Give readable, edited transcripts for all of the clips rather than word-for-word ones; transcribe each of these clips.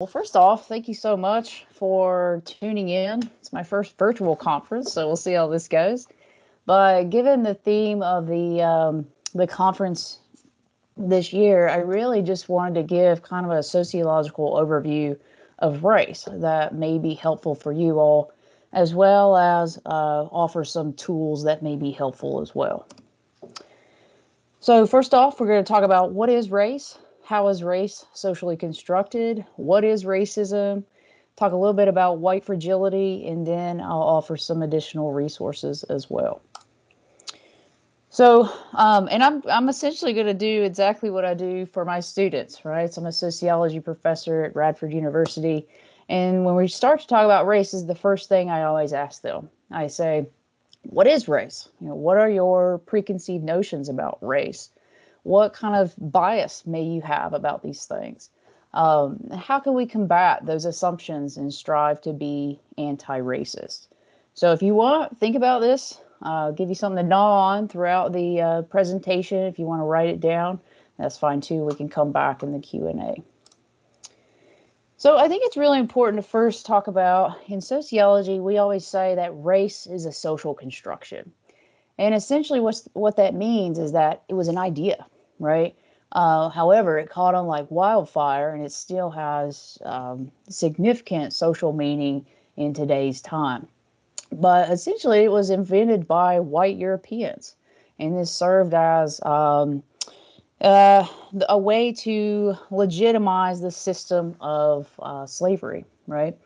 Well, first off, thank you so much for tuning in. It's my first virtual conference, so we'll see how this goes. But given the theme of the conference this year, I really just wanted to give kind of a sociological overview of race that may be helpful for you all, as well as offer some tools that may be helpful as well. So first off, we're going to talk about what is race, how is race socially constructed, what is racism, talk a little bit about white fragility, and then I'll offer some additional resources as well. So, and I'm essentially going to do exactly what I do for my students, right? So I'm a sociology professor at Radford University, and when we start to talk about race, is the first thing I always ask them. I say, what is race? What are your preconceived notions about race? What kind of bias may you have about these things? How can we combat those assumptions and strive to be anti-racist? So if you want, think about this. Give you something to gnaw on throughout the presentation. If you want to write it down, that's fine too. We can come back in the Q&A. So I think it's really important to first talk about, in sociology, we always say that race is a social construction. And essentially what that means is that it was an idea, right? However, it caught on like wildfire, and it still has significant social meaning in today's time. But essentially, it was invented by white Europeans, and this served as a way to legitimize the system of slavery, right?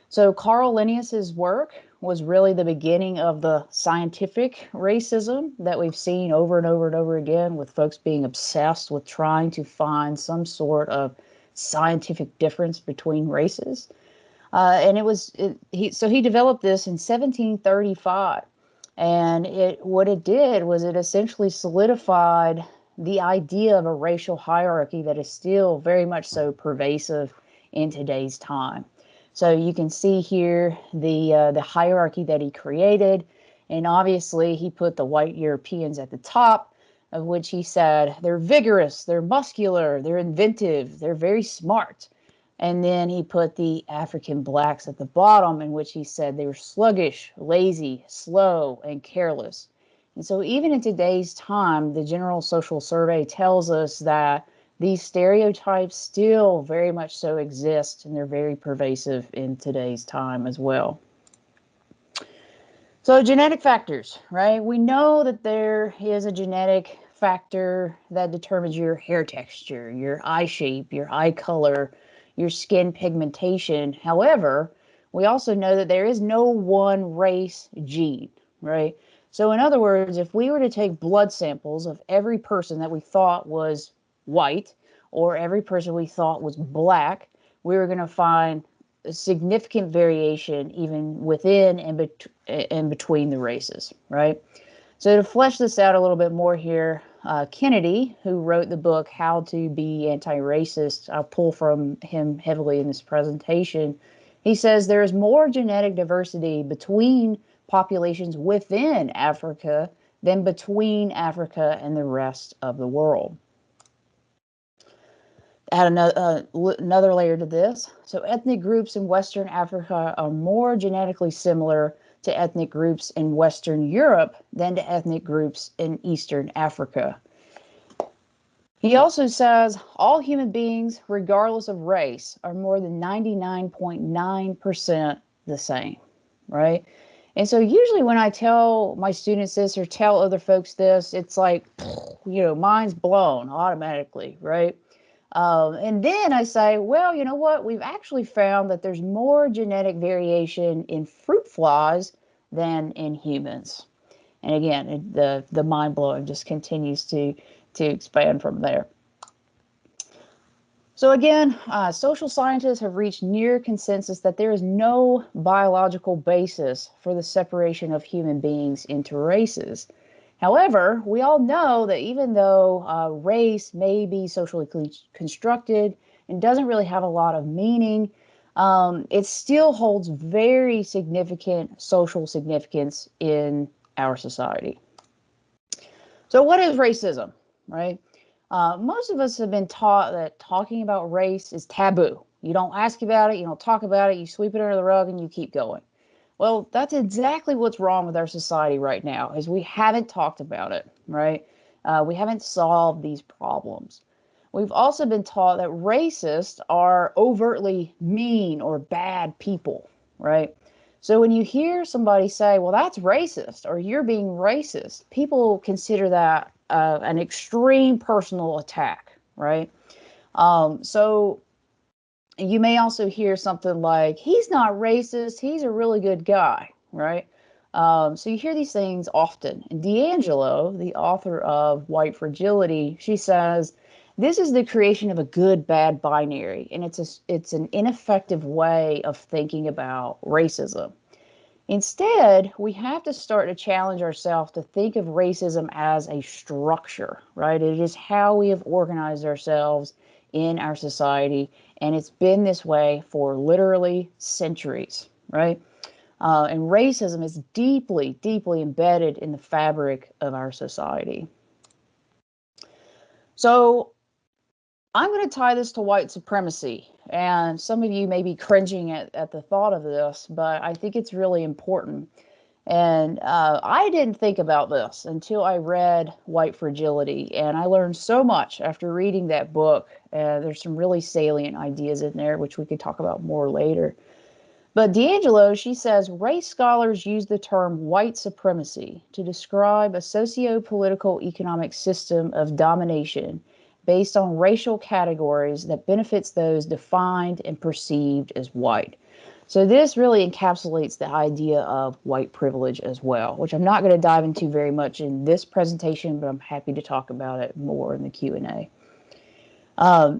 So Carl Linnaeus's work was really the beginning of the scientific racism that we've seen over and over and over again, with folks being obsessed with trying to find some sort of scientific difference between races. And he developed this in 1735, and what it did was it essentially solidified the idea of a racial hierarchy that is still very much so pervasive in today's time. So you can see here the hierarchy that he created, and obviously he put the white Europeans at the top, of which he said they're vigorous, they're muscular, they're inventive, they're very smart. And then he put the African blacks at the bottom, in which he said they were sluggish, lazy, slow, and careless. And so even in today's time, the General Social Survey tells us that these stereotypes still very much so exist, and they're very pervasive in today's time as well. So genetic factors, right? We know that there is a genetic factor that determines your hair texture, your eye shape, your eye color, your skin pigmentation. However, we also know that there is no one race gene, right? So in other words, if we were to take blood samples of every person that we thought was white, or every person we thought was black, we were going to find a significant variation even within and between the races, right? So to flesh this out a little bit more here, Kennedy, who wrote the book How to Be Anti-Racist, I'll pull from him heavily in this presentation. He says there is more genetic diversity between populations within Africa than between Africa and the rest of the world. Add another layer to this. So ethnic groups in Western Africa are more genetically similar to ethnic groups in Western Europe than to ethnic groups in Eastern Africa. He also says all human beings, regardless of race, are more than 99.9% the same, right? And so usually when I tell my students this or tell other folks this, it's like, mind's blown automatically, right? And then I say, well, you know what? We've actually found that there's more genetic variation in fruit flies than in humans. And again, the mind blowing just continues to expand from there. So again, social scientists have reached near consensus that there is no biological basis for the separation of human beings into races. However, we all know that even though race may be socially constructed and doesn't really have a lot of meaning, it still holds very significant social significance in our society. So what is racism, right? Most of us have been taught that talking about race is taboo, You don't ask about it, you don't talk about it, you sweep it under the rug and you keep going. Well, that's exactly what's wrong with our society right now, is we haven't talked about it, right? We haven't solved these problems. We've also been taught that racists are overtly mean or bad people, right? So when you hear somebody say, well, that's racist, or you're being racist, people consider that an extreme personal attack, right? So you may also hear something like, he's not racist, he's a really good guy, right? So you hear these things often. And D'Angelo, the author of White Fragility, she says, this is the creation of a good-bad binary, and it's an ineffective way of thinking about racism. Instead, we have to start to challenge ourselves to think of racism as a structure, right? It is how we have organized ourselves in our society, and it's been this way for literally centuries, right? And racism is deeply, deeply embedded in the fabric of our society. So I'm going to tie this to white supremacy. And some of you may be cringing at the thought of this, but I think it's really important. And I didn't think about this until I read White Fragility. And I learned so much after reading that book. There's some really salient ideas in there, which we could talk about more later. But D'Angelo, she says, race scholars use the term white supremacy to describe a socio-political economic system of domination based on racial categories that benefits those defined and perceived as white. So this really encapsulates the idea of white privilege as well, which I'm not going to dive into very much in this presentation, but I'm happy to talk about it more in the Q&A.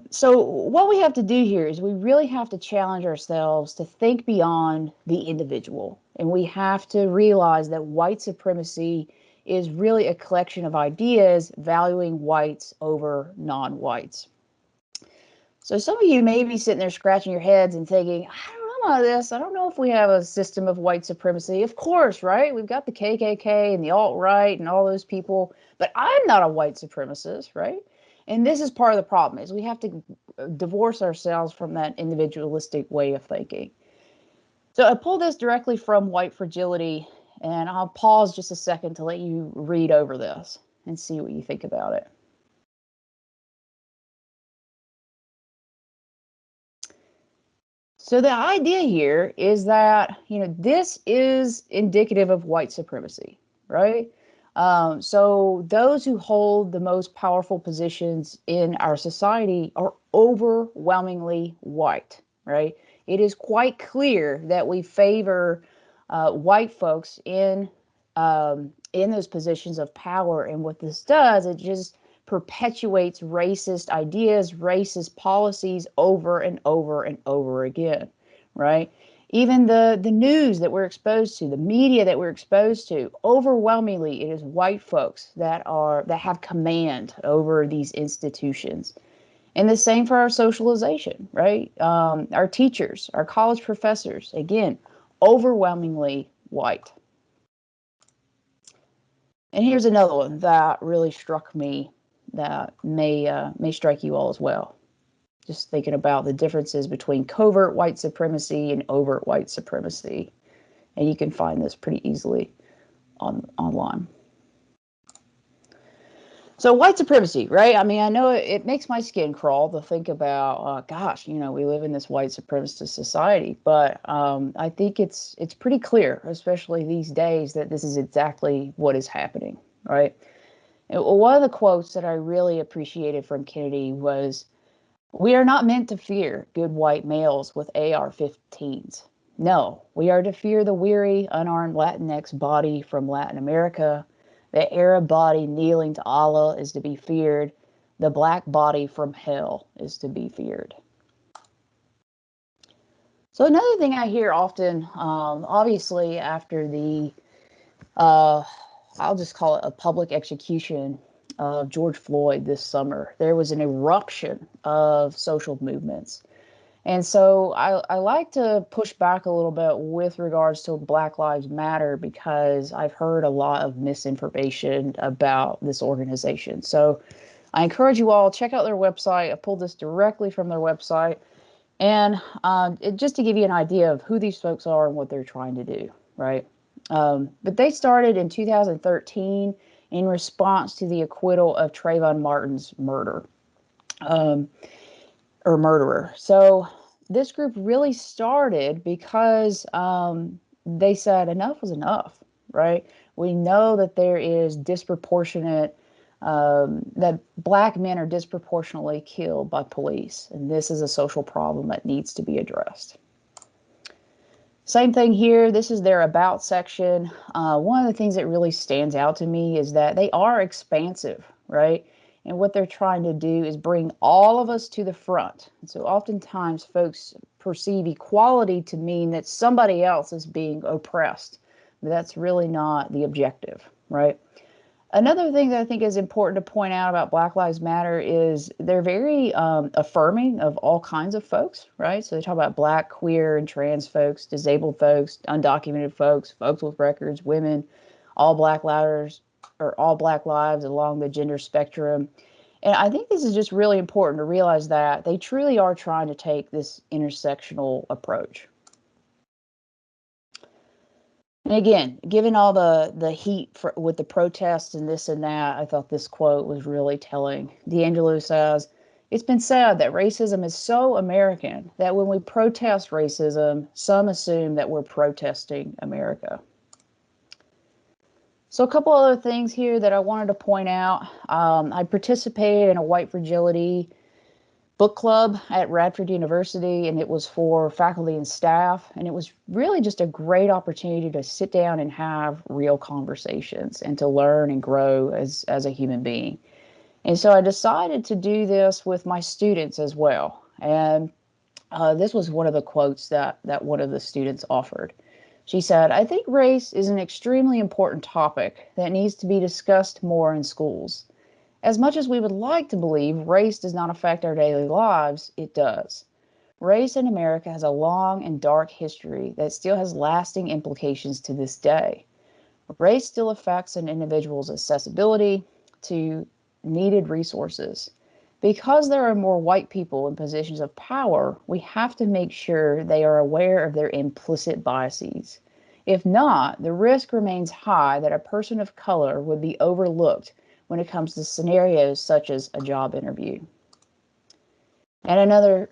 So what we have to do here is we really have to challenge ourselves to think beyond the individual. And we have to realize that white supremacy is really a collection of ideas valuing whites over non-whites. So some of you may be sitting there scratching your heads and thinking, I don't know about this. I don't know if we have a system of white supremacy. Of course, right? We've got the KKK and the alt-right and all those people, but I'm not a white supremacist, right? And this is part of the problem, is we have to divorce ourselves from that individualistic way of thinking. So I pulled this directly from White Fragility, and I'll pause just a second to let you read over this and see what you think about it. So the idea here is that, this is indicative of white supremacy, right? So those who hold the most powerful positions in our society are overwhelmingly white, right? It is quite clear that we favor white folks in those positions of power. And what this does, it just perpetuates racist ideas, racist policies over and over and over again, right? Even the news that we're exposed to, the media that we're exposed to, overwhelmingly it is white folks that have command over these institutions. And the same for our socialization, right? Our teachers, our college professors, again, overwhelmingly white. And here's another one that really struck me that may strike you all as well. Just thinking about the differences between covert white supremacy and overt white supremacy. And you can find this pretty easily online. So white supremacy, right? I mean, I know it makes my skin crawl to think about, gosh, we live in this white supremacist society, but I think it's pretty clear, especially these days, that this is exactly what is happening, right? And one of the quotes that I really appreciated from Kennedy was, "We are not meant to fear good white males with AR-15s. No, we are to fear the weary, unarmed Latinx body from Latin America. The Arab body kneeling to Allah is to be feared. The black body from hell is to be feared." So another thing I hear often, obviously after the, I'll just call it a public execution of George Floyd this summer, there was an eruption of social movements. And so I like to push back a little bit with regards to Black Lives Matter, because I've heard a lot of misinformation about this organization. So I encourage you all, check out their website. I pulled this directly from their website. And just to give you an idea of who these folks are and what they're trying to do, right? But they started in 2013 in response to the acquittal of Trayvon Martin's murder, or murderer. So this group really started because they said enough was enough, right? We know that there is disproportionate, that Black men are disproportionately killed by police, and this is a social problem that needs to be addressed. Same thing here. This is their about section. One of the things that really stands out to me is that they are expansive, right? And what they're trying to do is bring all of us to the front. And so oftentimes folks perceive equality to mean that somebody else is being oppressed. But that's really not the objective, right? Another thing that I think is important to point out about Black Lives Matter is they're very affirming of all kinds of folks, right? So they talk about Black, queer, and trans folks, disabled folks, undocumented folks, folks with records, women, all Black lives, or all Black lives along the gender spectrum. And I think this is just really important to realize that they truly are trying to take this intersectional approach. And again, given all the heat with the protests and this and that, I thought this quote was really telling. D'Angelo says, "It's been said that racism is so American that when we protest racism, some assume that we're protesting America." So a couple other things here that I wanted to point out. I participated in a white fragility book club at Radford University, and it was for faculty and staff. And it was really just a great opportunity to sit down and have real conversations and to learn and grow as a human being. And so I decided to do this with my students as well. And this was one of the quotes that one of the students offered. She said, "I think race is an extremely important topic that needs to be discussed more in schools. As much as we would like to believe race does not affect our daily lives, it does. Race in America has a long and dark history that still has lasting implications to this day. Race still affects an individual's accessibility to needed resources. Because there are more white people in positions of power, we have to make sure they are aware of their implicit biases. If not, the risk remains high that a person of color would be overlooked when it comes to scenarios such as a job interview." And another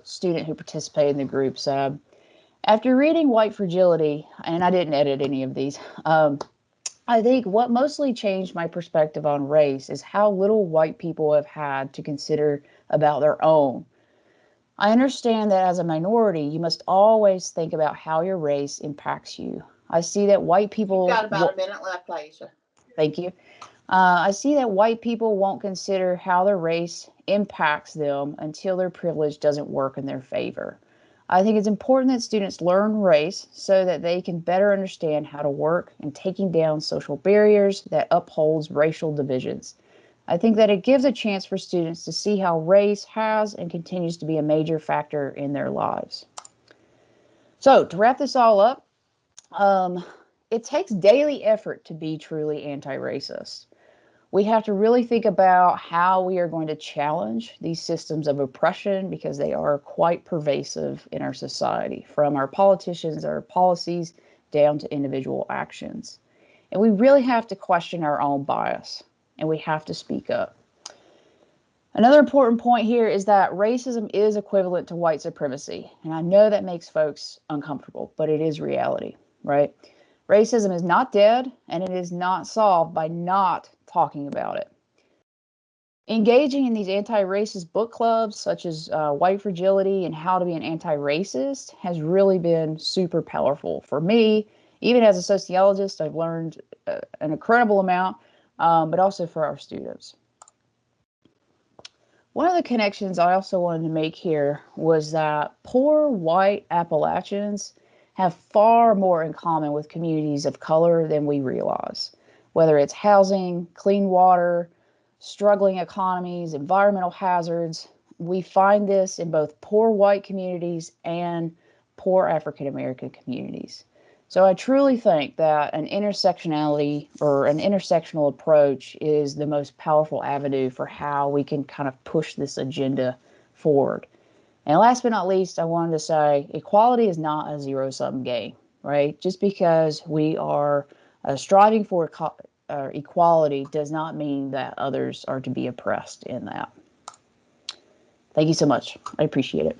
student who participated in the group said, "After reading White Fragility," and I didn't edit any of these, "I think what mostly changed my perspective on race is how little white people have had to consider about their own. I understand that as a minority, you must always think about how your race impacts you. I see that white people..." You've got about a minute left, Aisha. Thank you. "I see that white people won't consider how their race impacts them until their privilege doesn't work in their favor. I think it's important that students learn race so that they can better understand how to work in taking down social barriers that upholds racial divisions. I think that it gives a chance for students to see how race has and continues to be a major factor in their lives." So to wrap this all up, it takes daily effort to be truly anti-racist. We have to really think about how we are going to challenge these systems of oppression because they are quite pervasive in our society, from our politicians, our policies, down to individual actions. And we really have to question our own bias, and we have to speak up. Another important point here is that racism is equivalent to white supremacy. And I know that makes folks uncomfortable, but it is reality, right? Racism is not dead, and it is not solved by not talking about it. Engaging in these anti-racist book clubs, such as White Fragility and How to Be an Anti-Racist, has really been super powerful for me. Even as a sociologist, I've learned an incredible amount, but also for our students. One of the connections I also wanted to make here was that poor white Appalachians have far more in common with communities of color than we realize, whether it's housing, clean water, struggling economies, environmental hazards. We find this in both poor white communities and poor African American communities. So I truly think that an intersectionality or an intersectional approach is the most powerful avenue for how we can kind of push this agenda forward. And last but not least, I wanted to say equality is not a zero-sum game, right? Just because we are striving for equality does not mean that others are to be oppressed in that. Thank you so much. I appreciate it.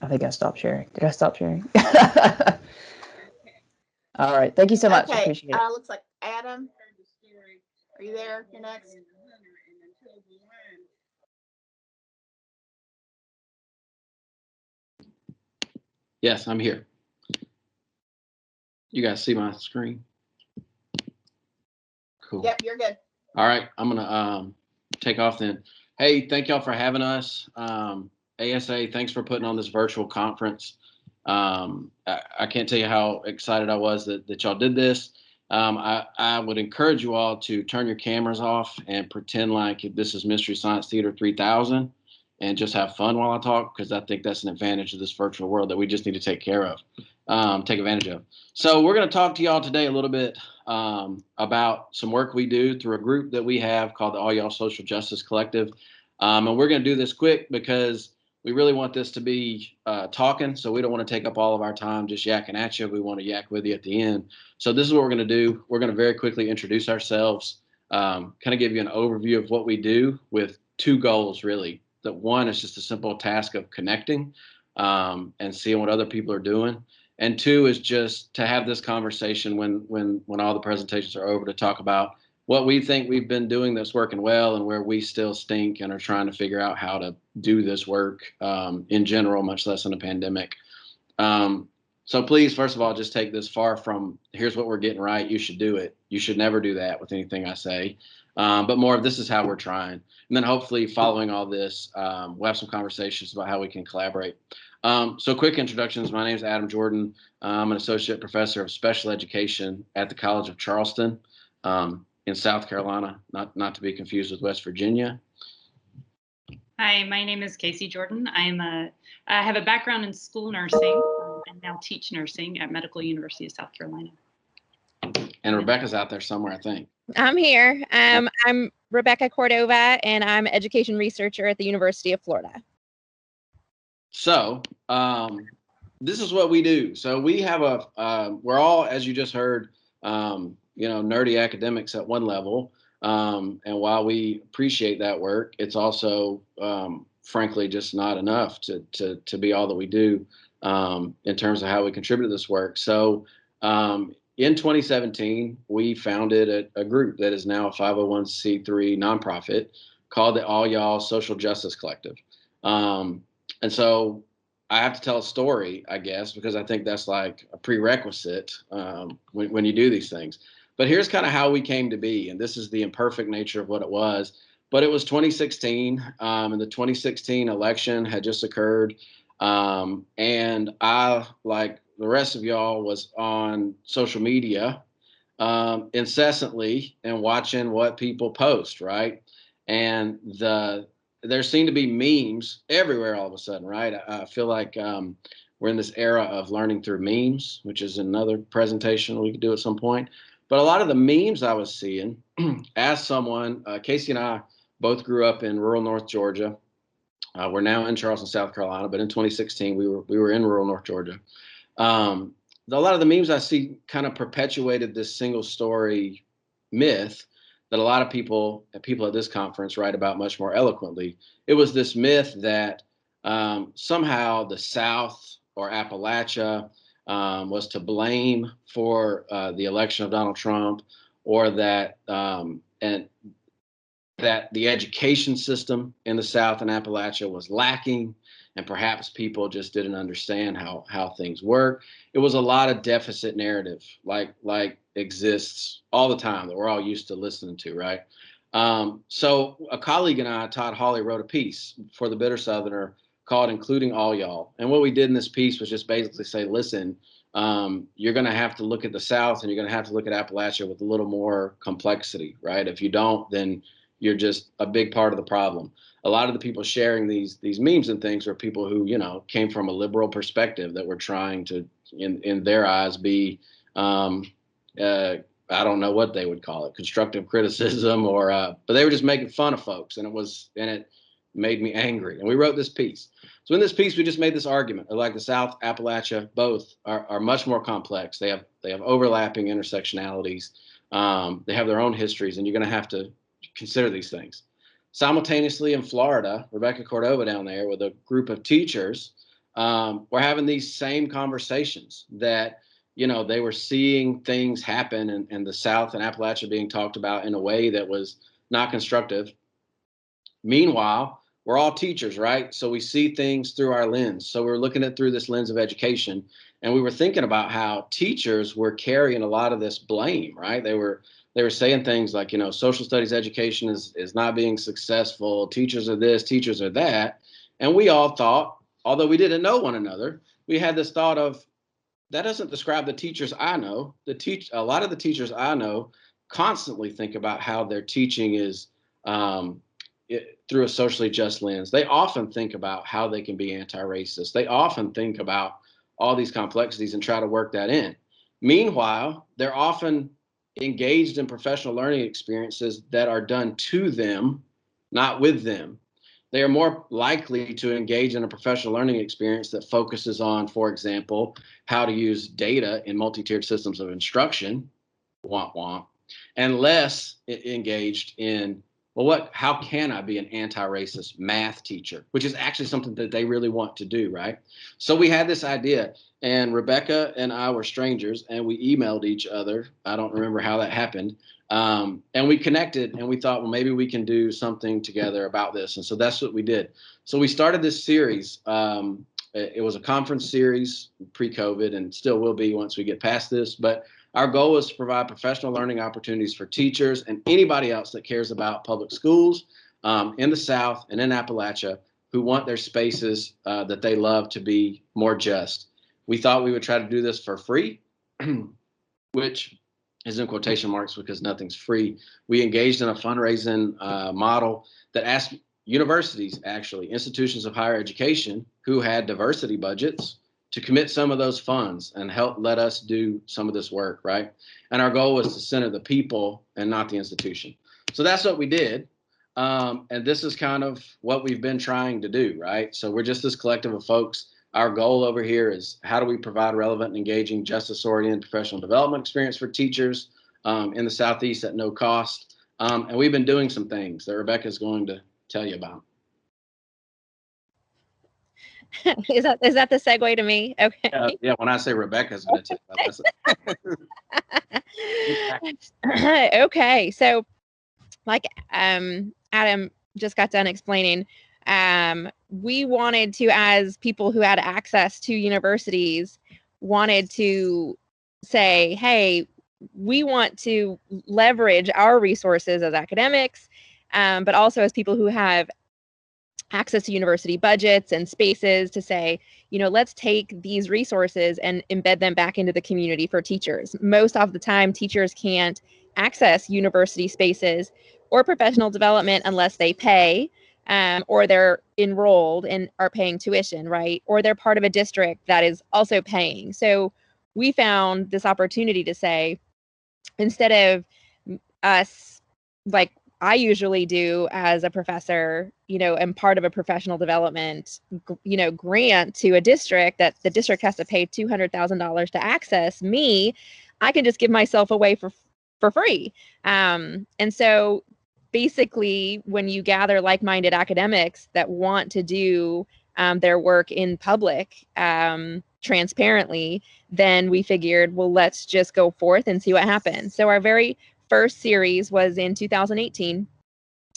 I think I stopped sharing. Did I stop sharing? All right. Thank you so much. I Okay, appreciate it. looks like Adam. Are you there? You're next. Yes, I'm here. You guys see my screen? Cool. Yep, you're good. All right, I'm gonna take off then. Hey, thank y'all for having us. ASA, thanks for putting on this virtual conference. I can't tell you how excited I was that y'all did this. I would encourage you all to turn your cameras off and pretend like this is Mystery Science Theater 3000 and just have fun while I talk, because I think that's an advantage of this virtual world that we just need to take advantage of. So we're going to talk to y'all today a little bit about some work we do through a group that we have called the All Y'all Social Justice Collective. And we're going to do this quick because we really want this to be talking, so we don't want to take up all of our time just yakking at you. We want to yak with you at the end. So this is what we're going to do. We're going to very quickly introduce ourselves, kind of give you an overview of what we do with two goals, really. That one is just a simple task of connecting and seeing what other people are doing. And two is just to have this conversation when all the presentations are over, to talk about what we think we've been doing that's working well and where we still stink and are trying to figure out how to do this work in general, much less in a pandemic. So please, first of all, just take this far from here's what we're getting right. You should do it. You should never do that with anything I say. But more of this is how we're trying. And then hopefully following all this, we'll have some conversations about how we can collaborate. So quick introductions. My name is Adam Jordan. I'm an associate professor of special education at the College of Charleston in South Carolina, not to be confused with West Virginia. Hi, my name is Casey Jordan. I have a background in school nursing and now teach nursing at Medical University of South Carolina. And Rebecca's out there somewhere, I think. I'm here. I'm Rebecca Cordova, and I'm an education researcher at the University of Florida. So this is what we do. So we have we're all, as you just heard, nerdy academics at one level. And while we appreciate that work, it's also, frankly, just not enough to be all that we do in terms of how we contribute to this work. So in 2017, we founded a group that is now a 501c3 nonprofit called the All Y'all Social Justice Collective. And so I have to tell a story, I guess, because I think that's like a prerequisite when you do these things. But here's kind of how we came to be, and this is the imperfect nature of what it was. But it was 2016, and the 2016 election had just occurred. And I, like the rest of y'all, was on social media incessantly and watching what people post, right? And there seem to be memes everywhere all of a sudden, right? I feel like we're in this era of learning through memes, which is another presentation we could do at some point. But a lot of the memes I was seeing, as someone, Casey and I both grew up in rural North Georgia. We're now in Charleston, South Carolina, but in 2016 we were in rural North Georgia. A lot of the memes I see kind of perpetuated this single story myth that a lot of people at this conference write about much more eloquently. It was this myth that somehow the South or Appalachia was to blame for the election of Donald Trump, or that that the education system in the South and Appalachia was lacking, and perhaps people just didn't understand how things work. It was a lot of deficit narrative, like exists all the time, that we're all used to listening to, right? So a colleague and I, Todd Hawley, wrote a piece for the Bitter Southerner called "Including All Y'all." And what we did in this piece was just basically say, listen, you're going to have to look at the South and you're going to have to look at Appalachia with a little more complexity, right? If you don't, then you're just a big part of the problem. A lot of the people sharing these memes and things are people who, came from a liberal perspective that were trying to in their eyes, be I don't know what they would call it, constructive criticism, or but they were just making fun of folks, and it made me angry. And we wrote this piece. So in this piece, we just made this argument, like the South, Appalachia, both are much more complex. They have overlapping intersectionalities. They have their own histories, and you're going to have to consider these things. Simultaneously in Florida, Rebecca Cordova down there with a group of teachers were having these same conversations that, they were seeing things happen and the South and Appalachia being talked about in a way that was not constructive. Meanwhile, we're all teachers, right? So we see things through our lens. So we're looking at through this lens of education. And we were thinking about how teachers were carrying a lot of this blame, right? They were saying things like, social studies education is not being successful. Teachers are this, teachers are that. And we all thought, although we didn't know one another, we had this thought of, that doesn't describe the teachers I know. A lot of the teachers I know constantly think about how their teaching is through a socially just lens. They often think about how they can be anti-racist. They often think about all these complexities and try to work that in. Meanwhile, they're often engaged in professional learning experiences that are done to them, not with them. They are more likely to engage in a professional learning experience that focuses on, for example, how to use data in multi-tiered systems of instruction, womp womp, and less engaged in, how can I be an anti-racist math teacher, which is actually something that they really want to do, right? So we had this idea, and Rebecca and I were strangers, and we emailed each other. I don't remember how that happened. And we connected, and we thought, well, maybe we can do something together about this. And so that's what we did. So we started this series. It was a conference series pre-COVID, and still will be once we get past this. But our goal is to provide professional learning opportunities for teachers and anybody else that cares about public schools in the South and in Appalachia who want their spaces that they love to be more just. We thought we would try to do this for free, which is in quotation marks because nothing's free. We engaged in a fundraising model that asked universities, actually, institutions of higher education who had diversity budgets, to commit some of those funds and help let us do some of this work, right? And our goal was to center the people and not the institution. So that's what we did. And this is kind of what we've been trying to do, right? So we're just this collective of folks. Our goal over here is, how do we provide relevant and engaging justice-oriented professional development experience for teachers in the Southeast at no cost? And we've been doing some things that Rebecca is going to tell you about. Is that the segue to me? Okay. Yeah, when I say Rebecca's going to tell you about this. Okay, so like Adam just got done explaining, we wanted to, as people who had access to universities, wanted to say, hey, we want to leverage our resources as academics, but also as people who have access to university budgets and spaces, to say, let's take these resources and embed them back into the community for teachers. Most of the time, teachers can't access university spaces or professional development unless they pay, or they're enrolled and are paying tuition, right? Or they're part of a district that is also paying. So we found this opportunity to say, instead of us, like I usually do as a professor, and part of a professional development, grant to a district that the district has to pay $200,000 to access me, I can just give myself away for free. And so basically, when you gather like-minded academics that want to do their work in public transparently, then we figured, well, let's just go forth and see what happens. So our very first series was in 2018,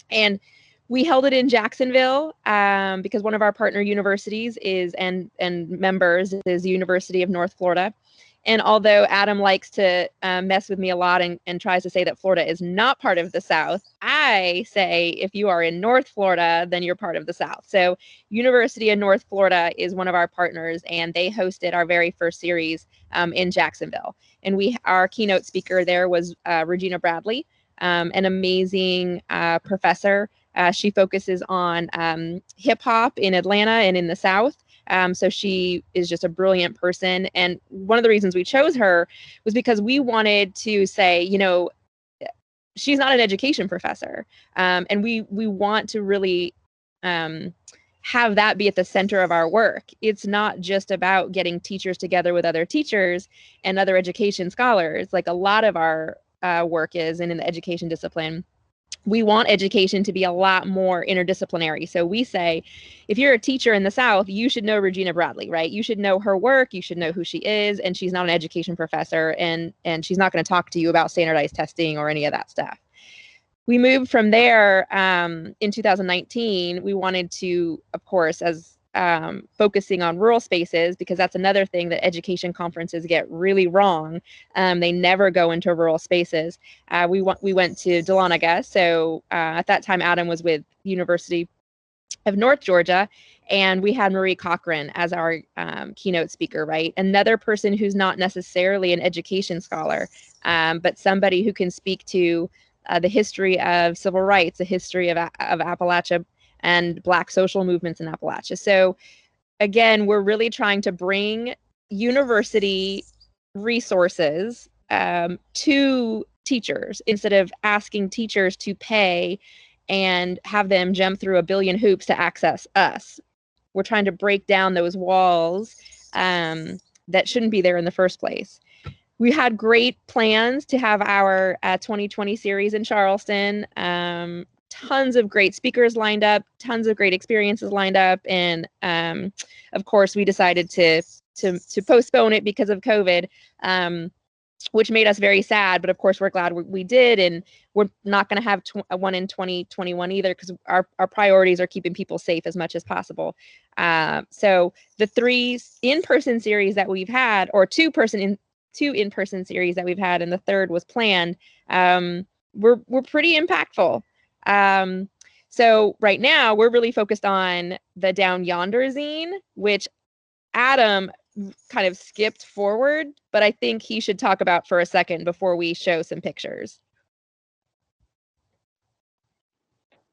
and we held it in Jacksonville because one of our partner universities is and members is the University of North Florida. And although Adam likes to mess with me a lot and tries to say that Florida is not part of the South, I say if you are in North Florida, then you're part of the South. So University of North Florida is one of our partners, and they hosted our very first series in Jacksonville. And our keynote speaker there was Regina Bradley, an amazing professor. She focuses on hip hop in Atlanta and in the South. So she is just a brilliant person. And one of the reasons we chose her was because we wanted to say, you know, she's not an education professor. And we want to really have that be at the center of our work. It's not just about getting teachers together with other teachers and other education scholars, like a lot of our work is in the education discipline. We want education to be a lot more interdisciplinary. So we say, if you're a teacher in the South, you should know Regina Bradley, right? You should know her work, you should know who she is, and she's not an education professor, and she's not going to talk to you about standardized testing or any of that stuff. We moved from there in 2019. We wanted to, of course, as focusing on rural spaces, because that's another thing that education conferences get really wrong. They never go into rural spaces. We went to Dahlonega. So at that time, Adam was with University of North Georgia, and we had Marie Cochran as our keynote speaker, right? Another person who's not necessarily an education scholar, but somebody who can speak to the history of civil rights, the history of Appalachia and Black social movements in Appalachia. So again, we're really trying to bring university resources to teachers instead of asking teachers to pay and have them jump through a billion hoops to access us. We're trying to break down those walls that shouldn't be there in the first place. We had great plans to have our 2020 series in Charleston. Tons of great speakers lined up, tons of great experiences lined up, and of course, we decided to postpone it because of COVID, which made us very sad. But of course, we're glad we did, and we're not going to have one in 2021 either, because our priorities are keeping people safe as much as possible. So the 3 in-person series that we've had, or 2 in-person series that we've had, and the 3rd was planned, we're pretty impactful. So right now we're really focused on the Down Yonder zine, which Adam kind of skipped forward, but I think he should talk about for a second before we show some pictures.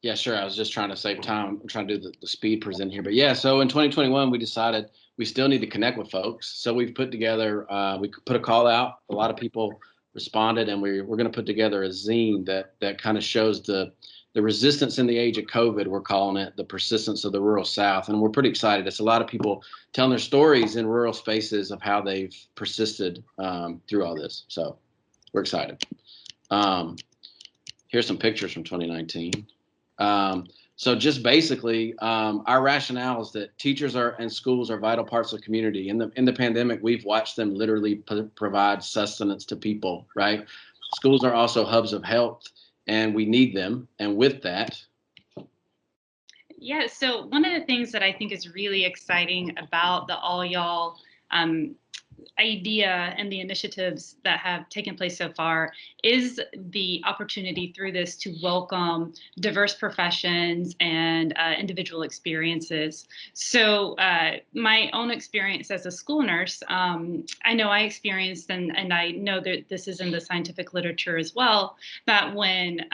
Yeah, sure. I was just trying to save time. I'm trying to do the speed present here. But yeah, so in 2021, we decided we still need to connect with folks. So we've put together, we put a call out. A lot of people responded, and we're going to put together a zine that kind of shows the resistance in the age of COVID. We're calling it the persistence of the rural South. And we're pretty excited. It's a lot of people telling their stories in rural spaces of how they've persisted through all this. So we're excited. Here's some pictures from 2019. So just basically, our rationale is that teachers and schools are vital parts of the community. In the pandemic, we've watched them literally provide sustenance to people, right? Schools are also hubs of health, and we need them. And with that. Yeah, so one of the things that I think is really exciting about the All Y'all idea and the initiatives that have taken place so far is the opportunity through this to welcome diverse professions and individual experiences. So my own experience as a school nurse, I know I experienced, and I know that this is in the scientific literature as well, that when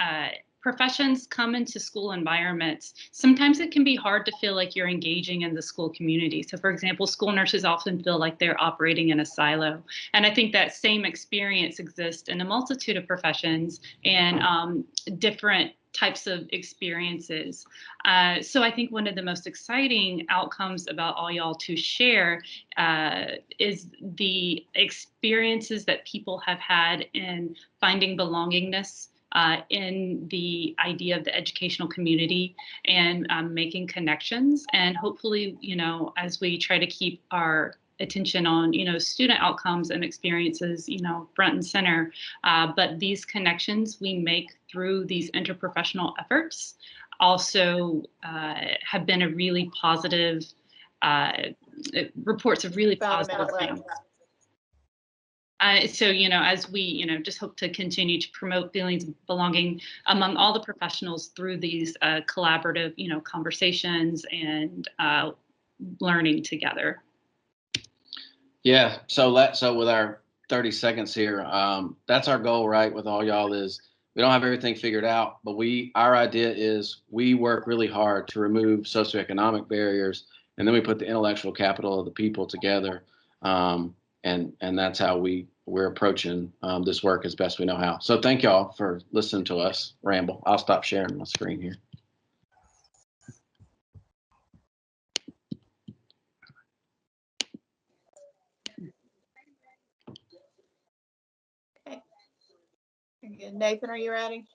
professions come into school environments, sometimes it can be hard to feel like you're engaging in the school community. So for example, school nurses often feel like they're operating in a silo. And I think that same experience exists in a multitude of professions and different types of experiences. So I think one of the most exciting outcomes about All Y'all to share is the experiences that people have had in finding belongingness in the idea of the educational community and making connections. And hopefully, as we try to keep our attention on, student outcomes and experiences, front and center, but these connections we make through these interprofessional efforts also have been a really positive, reports of really positive things. So, as we, just hope to continue to promote feelings of belonging among all the professionals through these collaborative, conversations and learning together. Yeah. So with our 30 seconds here, that's our goal, right? With All Y'all is we don't have everything figured out, but our idea is we work really hard to remove socioeconomic barriers, and then we put the intellectual capital of the people together, and that's how we're approaching this work as best we know how. So thank y'all for listening to us ramble. I'll stop sharing my screen here. Nathan, are you ready?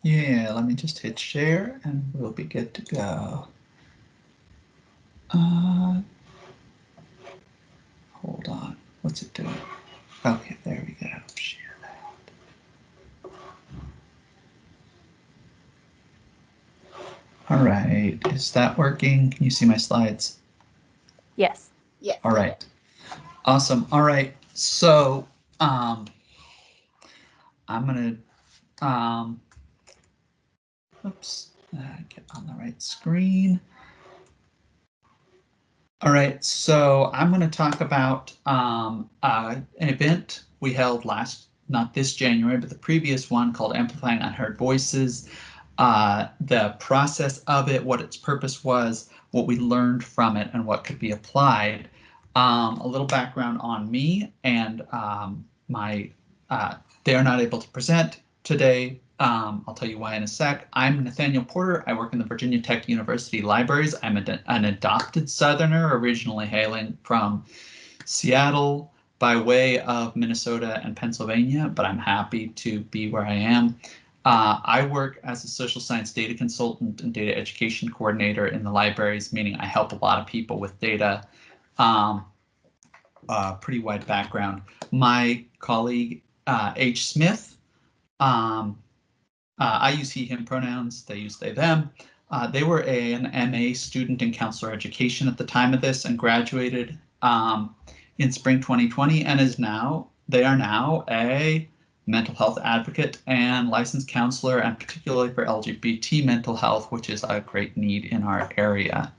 Yeah, let me just hit share and we'll be good to go. Hold on, what's it doing? Okay, there we go. Share that. All right, is that working? Can you see my slides? Yes. Yes. All right, awesome. All right, so I'm gonna oops, get on the right screen. All right, so I'm going to talk about an event we held not this January, but the previous one, called Amplifying Unheard Voices. The process of it, what its purpose was, what we learned from it, and what could be applied. A little background on me and they're not able to present today. I'll tell you why in a sec. I'm Nathaniel Porter. I work in the Virginia Tech University Libraries. I'm an adopted Southerner, originally hailing from Seattle by way of Minnesota and Pennsylvania, but I'm happy to be where I am. I work as a social science data consultant and data education coordinator in the libraries, meaning I help a lot of people with data. Pretty wide background. My colleague, H. Smith, I use he, him pronouns, they use they, them. They were an MA student in counselor education at the time of this and graduated in spring 2020 and they are now a mental health advocate and licensed counselor, and particularly for LGBT mental health, which is a great need in our area.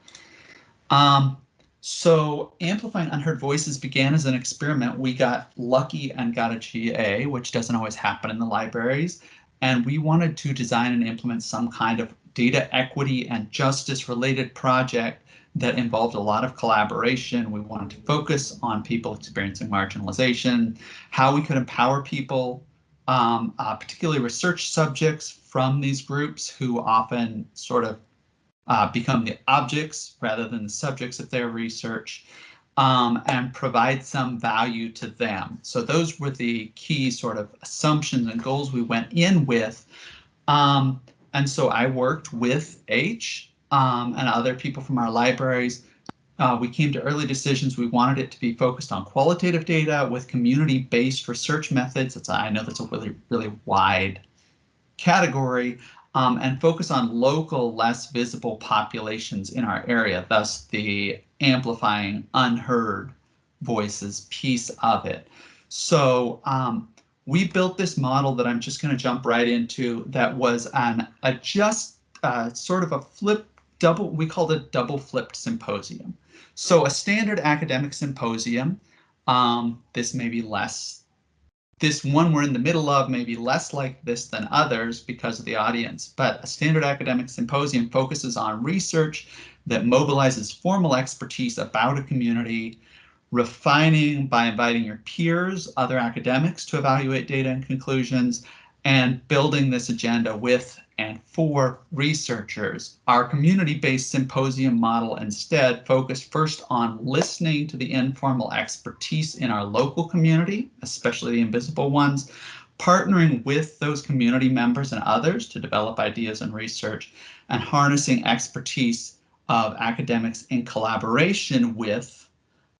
So Amplifying Unheard Voices began as an experiment. We got lucky and got a GA, which doesn't always happen in the libraries. And we wanted to design and implement some kind of data equity and justice related project that involved a lot of collaboration. We wanted to focus on people experiencing marginalization, how we could empower people, particularly research subjects from these groups who often sort of become the objects rather than the subjects of their research, and provide some value to them. So those were the key sort of assumptions and goals we went in with. And so I worked with H and other people from our libraries. We came to early decisions. We wanted it to be focused on qualitative data with community-based research methods. I know that's a really, really wide category. And focus on local, less visible populations in our area, thus the amplifying unheard voices piece of it. So we built this model that I'm just going to jump right into that was sort of a we called it double flipped symposium. So a standard academic symposium, this one we're in the middle of may be less like this than others because of the audience, but a standard academic symposium focuses on research that mobilizes formal expertise about a community, refining by inviting your peers, other academics to evaluate data and conclusions, and building this agenda with and for researchers. Our community-based symposium model instead focused first on listening to the informal expertise in our local community, especially the invisible ones, partnering with those community members and others to develop ideas and research, and harnessing expertise of academics in collaboration with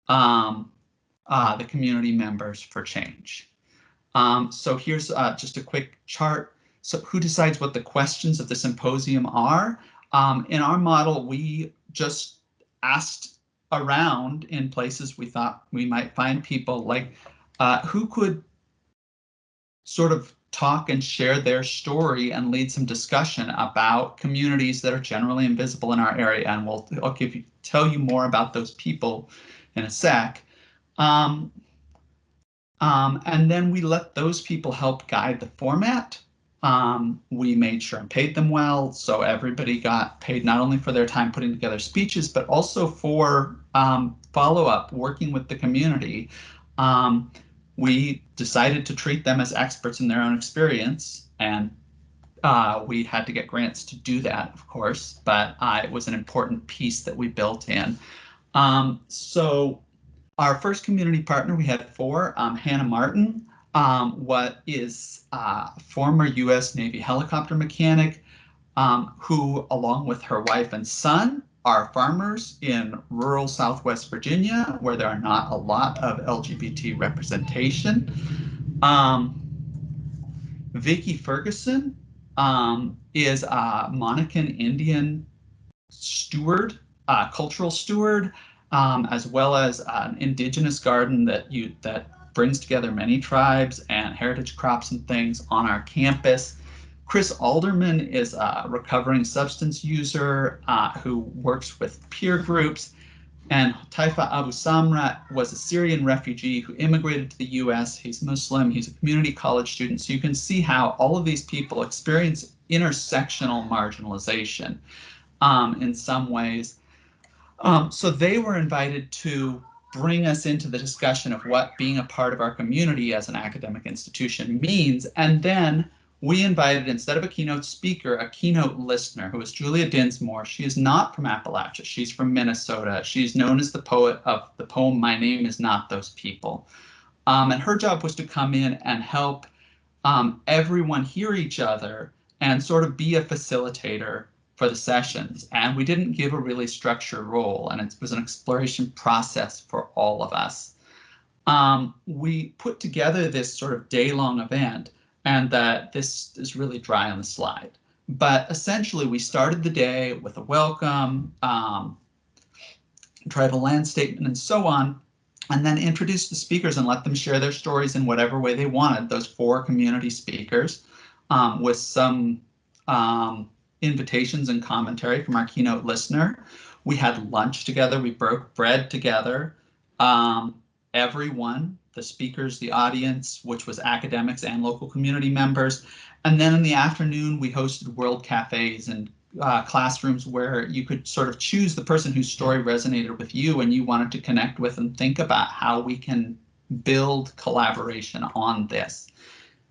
the community members for change. So here's just a quick chart. So who decides what the questions of the symposium are? In our model, we just asked around in places we thought we might find people like who could sort of talk and share their story and lead some discussion about communities that are generally invisible in our area. And I'll tell you more about those people in a sec. And then we let those people help guide the format We made sure and paid them well, so everybody got paid not only for their time putting together speeches, but also for follow-up, working with the community. We decided to treat them as experts in their own experience, and we had to get grants to do that, of course, but it was an important piece that we built in. So our first community partner, we had 4, Hannah Martin, what is former U.S. Navy helicopter mechanic, who, along with her wife and son, are farmers in rural Southwest Virginia, where there are not a lot of LGBT representation. Vicki Ferguson is a Monacan Indian steward, cultural steward, as well as an indigenous garden that brings together many tribes and heritage crops and things on our campus. Chris Alderman is a recovering substance user who works with peer groups. And Taifa Abu Samra was a Syrian refugee who immigrated to the US. He's Muslim, he's a community college student. So you can see how all of these people experience intersectional marginalization in some ways. So they were invited to bring us into the discussion of what being a part of our community as an academic institution means. And then we invited, instead of a keynote speaker, a keynote listener, who is Julia Dinsmore. She is not from Appalachia. She's from Minnesota. She's known as the poet of the poem, My Name Is Not Those People. And her job was to come in and help everyone hear each other and sort of be a facilitator for the sessions. And we didn't give a really structured role, and it was an exploration process for all of us. We put together this sort of day-long event, and this is really dry on the slide. But essentially, we started the day with a welcome, tribal land statement, and so on, and then introduced the speakers and let them share their stories in whatever way they wanted, those 4 community speakers, with some invitations and commentary from our keynote listener. We had lunch together, we broke bread together. Everyone, the speakers, the audience, which was academics and local community members. And then in the afternoon, we hosted world cafes and classrooms where you could sort of choose the person whose story resonated with you and you wanted to connect with and think about how we can build collaboration on this.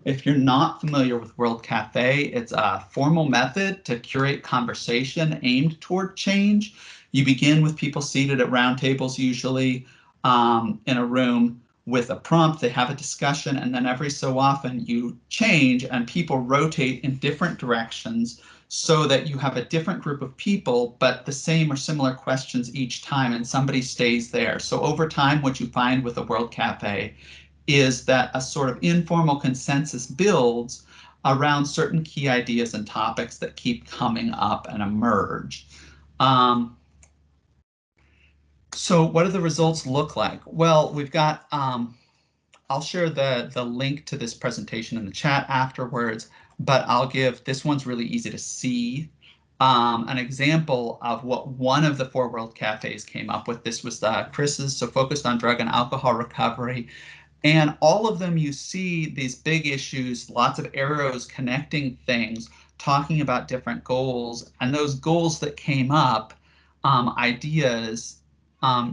If you're not familiar with World Cafe, it's a formal method to curate conversation aimed toward change. You begin with people seated at round tables, usually in a room with a prompt. They have a discussion, and then every so often you change and people rotate in different directions so that you have a different group of people, but the same or similar questions each time, and somebody stays there. So over time, what you find with the World Cafe is that a sort of informal consensus builds around certain key ideas and topics that keep coming up and emerge. So what do the results look like? Well, we've got, I'll share the link to this presentation in the chat afterwards, but I'll give, this one's really easy to see, an example of what one of the 4 World Cafes came up with. This was Chris's, so focused on drug and alcohol recovery. And all of them, you see these big issues, lots of arrows connecting things, talking about different goals. And those goals that came up, ideas,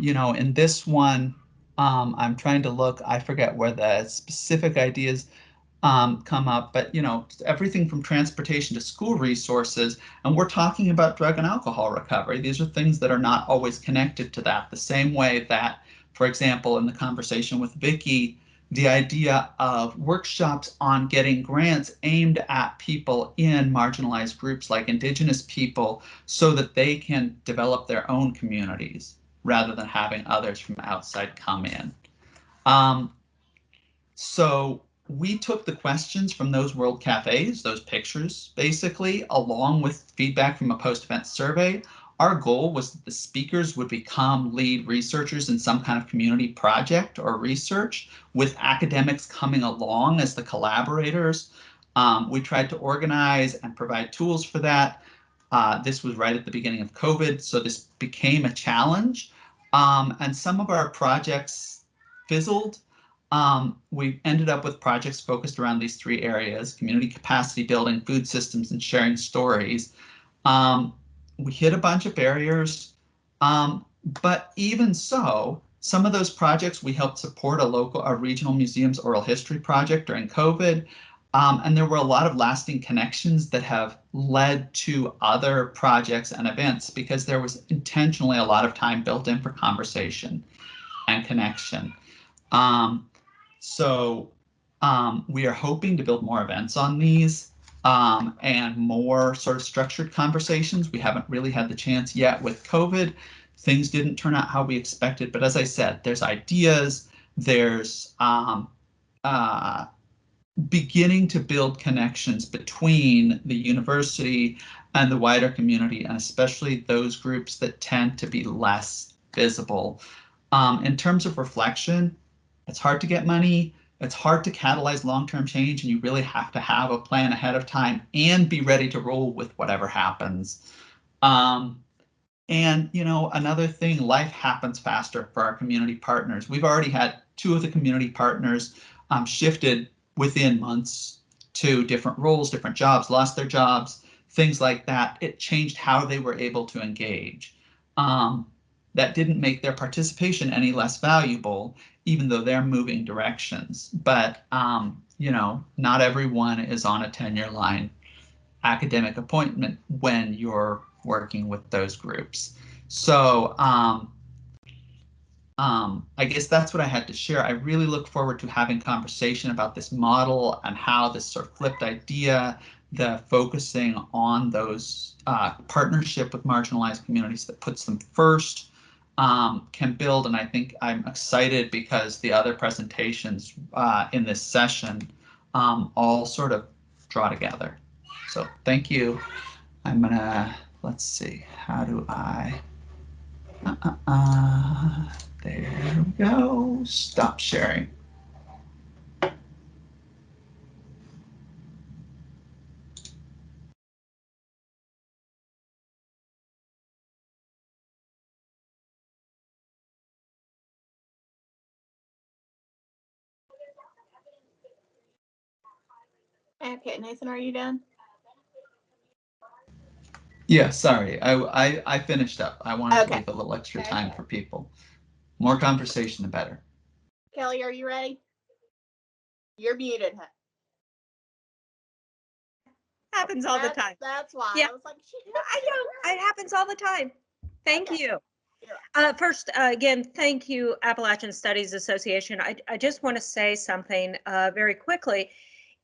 you know, in this one, I'm trying to look, I forget where the specific ideas come up, but, you know, everything from transportation to school resources. And we're talking about drug and alcohol recovery. These are things that are not always connected to that, the same way that, for example, in the conversation with Vicki, the idea of workshops on getting grants aimed at people in marginalized groups like Indigenous people so that they can develop their own communities rather than having others from outside come in. So we took the questions from those World Cafes, those pictures, basically, along with feedback from a post-event survey. Our goal was that the speakers would become lead researchers in some kind of community project or research, with academics coming along as the collaborators. We tried to organize and provide tools for that. This was right at the beginning of COVID, so this became a challenge. And some of our projects fizzled. we ended up with projects focused around these three areas: community capacity building, food systems, and sharing stories. We hit a bunch of barriers, but even so, some of those projects we helped support a regional museum's oral history project during COVID. And there were a lot of lasting connections that have led to other projects and events because there was intentionally a lot of time built in for conversation and connection. So we are hoping to build more events on these and more sort of structured conversations. We haven't really had the chance yet with COVID. Things didn't turn out how we expected, but as I said, there's ideas, there's beginning to build connections between the university and the wider community, and especially those groups that tend to be less visible. In terms of reflection, it's hard to get money. It's hard to catalyze long-term change, and you really have to have a plan ahead of time and be ready to roll with whatever happens. And, you know, another thing, life happens faster for our community partners. We've already had 2 of the community partners shifted within months to different roles, different jobs, lost their jobs, things like that. It changed how they were able to engage. That didn't make their participation any less valuable, even though they're moving directions. But, you know, not everyone is on a tenure line academic appointment when you're working with those groups. So I guess that's what I had to share. I really look forward to having conversation about this model and how this sort of flipped idea, the focusing on those partnership with marginalized communities that puts them first, can build. And I think I'm excited because the other presentations in this session all sort of draw together. So thank you. I'm gonna, let's see, how do I, there we go, stop sharing. Okay, Nathan, are you done? Yeah, sorry, I finished up. I wanted to Okay. leave a little extra time Okay. for people. More conversation, the better. Kelly, are you ready? You're muted. Happens all the time. That's why. Yeah. I was like, I know. It happens all the time. Thank Okay. you. Yeah. First, again, thank you, Appalachian Studies Association. I just want to say something very quickly,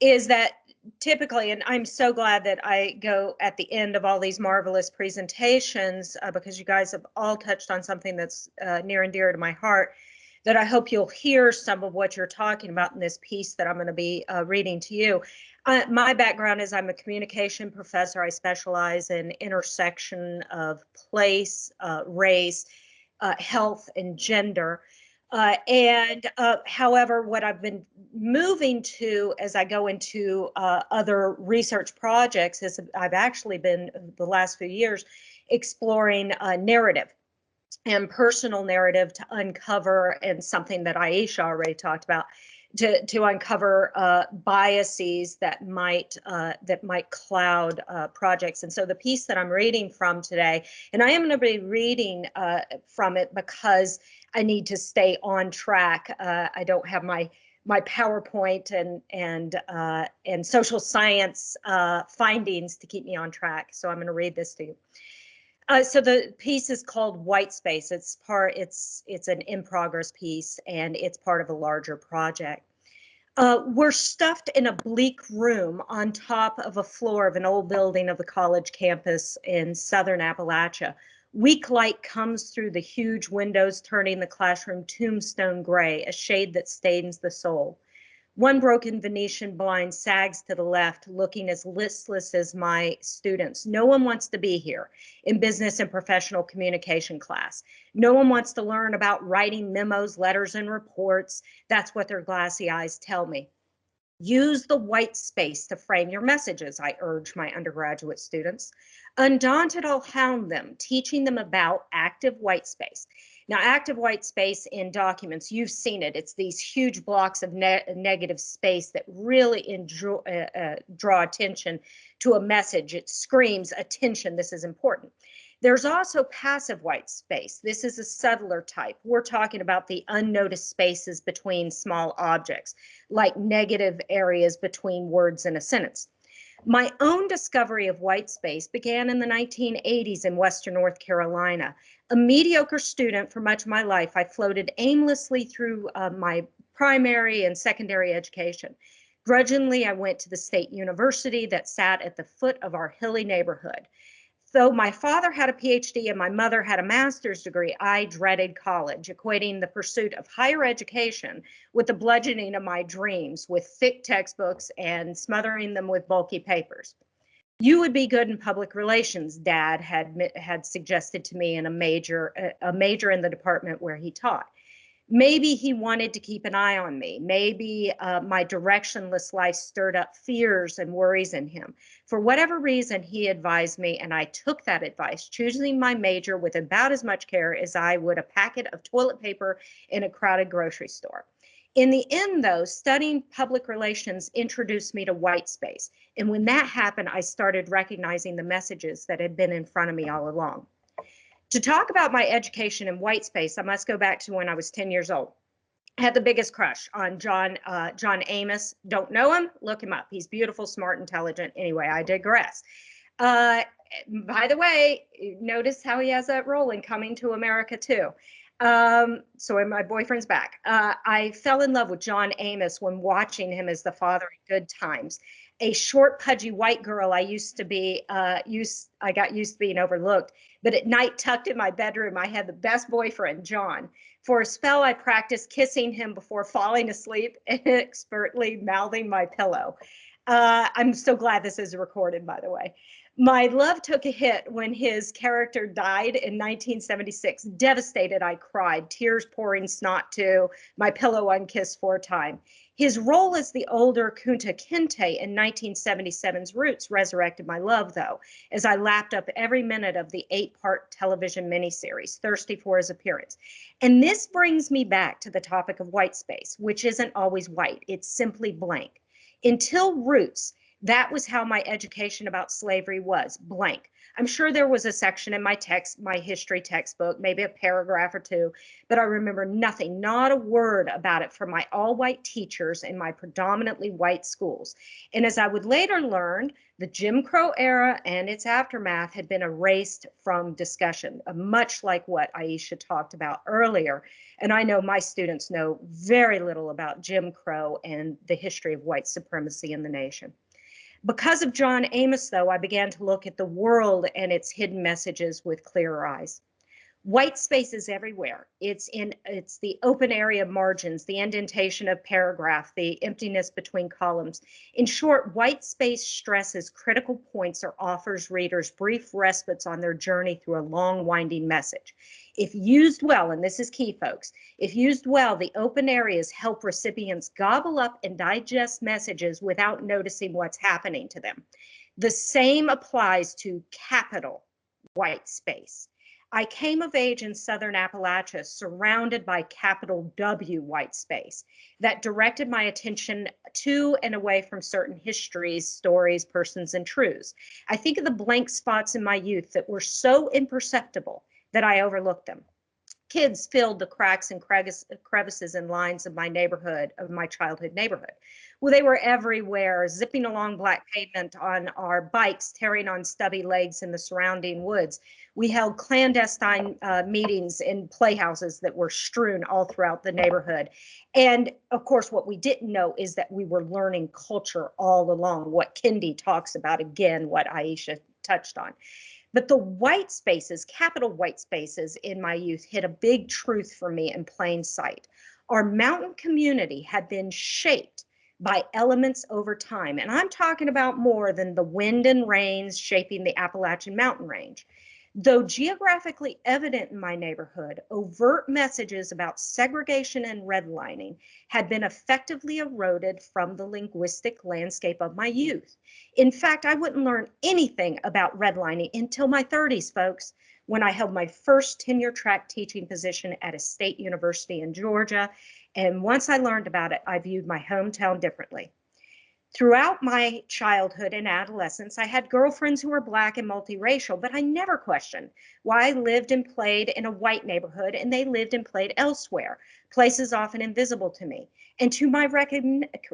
is that typically, and I'm so glad that I go at the end of all these marvelous presentations because you guys have all touched on something that's near and dear to my heart, that I hope you'll hear some of what you're talking about in this piece that I'm going to be reading to you. My background is I'm a communication professor. I specialize in intersection of place, race, health, and gender. However, what I've been moving to as I go into other research projects is I've actually been, the last few years, exploring narrative and personal narrative to uncover, and something that Aisha already talked about, to uncover biases that might cloud projects. And so the piece that I'm reading from today, and I am going to be reading from it because I need to stay on track. I don't have my PowerPoint and social science findings to keep me on track. So I'm going to read this to you. So the piece is called White Space. It's an in progress piece, and it's part of a larger project. We're stuffed in a bleak room on top of a floor of an old building of the college campus in southern Appalachia. Weak light comes through the huge windows, turning the classroom tombstone gray, a shade that stains the soul. One broken Venetian blind sags to the left, looking as listless as my students. No one wants to be here in business and professional communication class. No one wants to learn about writing memos, letters, and reports. That's what their glassy eyes tell me. Use the white space to frame your messages, I urge my undergraduate students. Undaunted, I'll hound them, teaching them about active white space. Now, active white space in documents, you've seen it. It's these huge blocks of negative space that really draw attention to a message. It screams attention, this is important. There's also passive white space. This is a subtler type. We're talking about the unnoticed spaces between small objects, like negative areas between words in a sentence. My own discovery of white space began in the 1980s in Western North Carolina. A mediocre student for much of my life, I floated aimlessly through my primary and secondary education. Grudgingly, I went to the state university that sat at the foot of our hilly neighborhood. Though my father had a PhD and my mother had a master's degree, I dreaded college, equating the pursuit of higher education with the bludgeoning of my dreams with thick textbooks and smothering them with bulky papers. You would be good in public relations, Dad had suggested to me in a major in the department where he taught. Maybe he wanted to keep an eye on me. Maybe my directionless life stirred up fears and worries in him. For whatever reason, he advised me, and I took that advice, choosing my major with about as much care as I would a packet of toilet paper in a crowded grocery store. In the end, though, studying public relations introduced me to white space. And when that happened, I started recognizing the messages that had been in front of me all along. To talk about my education in white space, I must go back to when I was 10 years old. I had the biggest crush on John Amos. Don't know him? Look him up. He's beautiful, smart, intelligent. Anyway, I digress. By the way, notice how he has that role in Coming to America too. So my boyfriend's back. I fell in love with John Amos when watching him as the father in Good Times. A short, pudgy white girl I used to be, I got used to being overlooked. But at night, tucked in my bedroom, I had the best boyfriend, John. For a spell, I practiced kissing him before falling asleep and expertly mouthing my pillow. I'm so glad this is recorded, by the way. My love took a hit when his character died in 1976. Devastated, I cried, tears pouring snot too, my pillow unkissed for a time. His role as the older Kunta Kinte in 1977's Roots resurrected my love, though, as I lapped up every minute of the 8-part television miniseries, thirsty for his appearance. And this brings me back to the topic of white space, which isn't always white, it's simply blank. Until Roots, that was how my education about slavery was, blank. I'm sure there was a section in my history textbook, maybe a paragraph or two, but I remember nothing, not a word about it from my all-white teachers in my predominantly white schools. And as I would later learn, the Jim Crow era and its aftermath had been erased from discussion, much like what Aisha talked about earlier. And I know my students know very little about Jim Crow and the history of white supremacy in the nation. Because of John Amos, though, I began to look at the world and its hidden messages with clearer eyes. White space is everywhere. It's the open area margins, the indentation of paragraph, the emptiness between columns. In short, white space stresses critical points or offers readers brief respites on their journey through a long, winding message. If used well, and this is key, folks, if used well, the open areas help recipients gobble up and digest messages without noticing what's happening to them. The same applies to capital white space. I came of age in Southern Appalachia, surrounded by capital W white space that directed my attention to and away from certain histories, stories, persons, and truths. I think of the blank spots in my youth that were so imperceptible that I overlooked them. Kids filled the cracks and crevices and lines of my childhood neighborhood. Well, they were everywhere, zipping along black pavement on our bikes, tearing on stubby legs in the surrounding woods. We held clandestine meetings in playhouses that were strewn all throughout the neighborhood. And of course, what we didn't know is that we were learning culture all along, what Kendi talks about, again, what Aisha touched on. But the white spaces, capital white spaces in my youth hit a big truth for me in plain sight. Our mountain community had been shaped by elements over time. And I'm talking about more than the wind and rains shaping the Appalachian mountain range. Though geographically evident in my neighborhood, overt messages about segregation and redlining had been effectively eroded from the linguistic landscape of my youth. In fact, I wouldn't learn anything about redlining until my 30s, folks, when I held my first tenure track teaching position at a state university in Georgia. And once I learned about it, I viewed my hometown differently. Throughout my childhood and adolescence, I had girlfriends who were Black and multiracial, but I never questioned why I lived and played in a white neighborhood and they lived and played elsewhere, places often invisible to me. And to my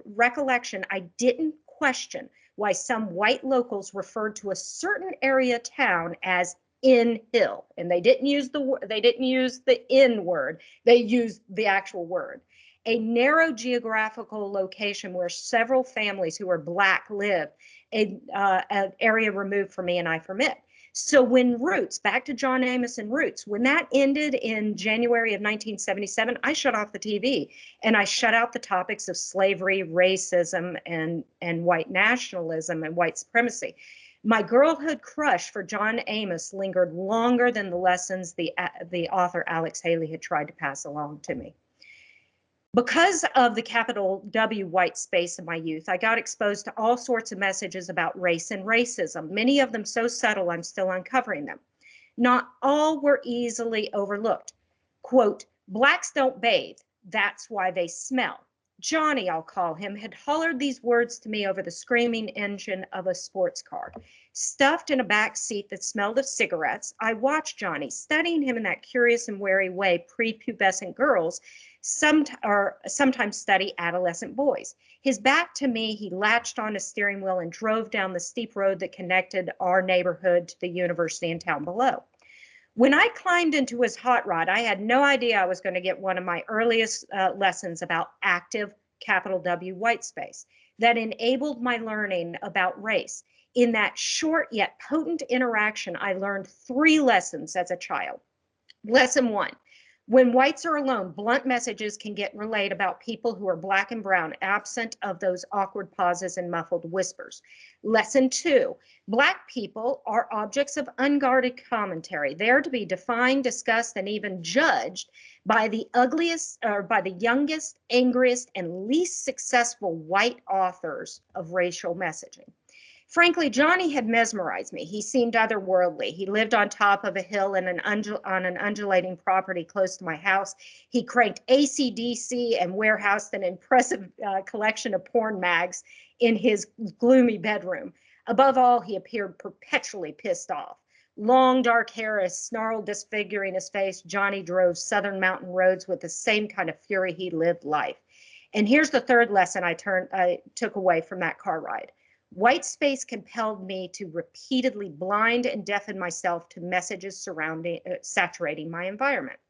recollection, I didn't question why some white locals referred to a certain area town as in hill, and they didn't use the in word, they used the actual word. A narrow geographical location where several families who are Black live, an area removed from me and I from it. So when Roots, back to John Amos and Roots, when that ended in January of 1977, I shut off the TV and I shut out the topics of slavery, racism, and white nationalism and white supremacy. My girlhood crush for John Amos lingered longer than the lessons the author Alex Haley had tried to pass along to me. Because of the capital W white space in my youth, I got exposed to all sorts of messages about race and racism, many of them so subtle I'm still uncovering them. Not all were easily overlooked. Quote, Blacks don't bathe, that's why they smell. Johnny, I'll call him, had hollered these words to me over the screaming engine of a sports car. Stuffed in a back seat that smelled of cigarettes, I watched Johnny, studying him in that curious and wary way prepubescent girls sometimes study adolescent boys. His back to me, he latched on a steering wheel and drove down the steep road that connected our neighborhood to the university and town below. When I climbed into his hot rod, I had no idea I was going to get one of my earliest lessons about active capital W white space that enabled my learning about race. In that short yet potent interaction, I learned 3 lessons as a child. Lesson 1. When whites are alone, blunt messages can get relayed about people who are Black and brown, absent of those awkward pauses and muffled whispers. Lesson 2, Black people are objects of unguarded commentary. They're to be defined, discussed, and even judged by the ugliest, or by the youngest, angriest, and least successful white authors of racial messaging. Frankly, Johnny had mesmerized me. He seemed otherworldly. He lived on top of a hill on an undulating property close to my house. He cranked AC/DC and warehoused an impressive collection of porn mags in his gloomy bedroom. Above all, he appeared perpetually pissed off. Long dark hair, a snarl disfiguring his face, Johnny drove southern mountain roads with the same kind of fury he lived life. And here's the third lesson I took away from that car ride. White space compelled me to repeatedly blind and deafen myself to messages saturating my environment.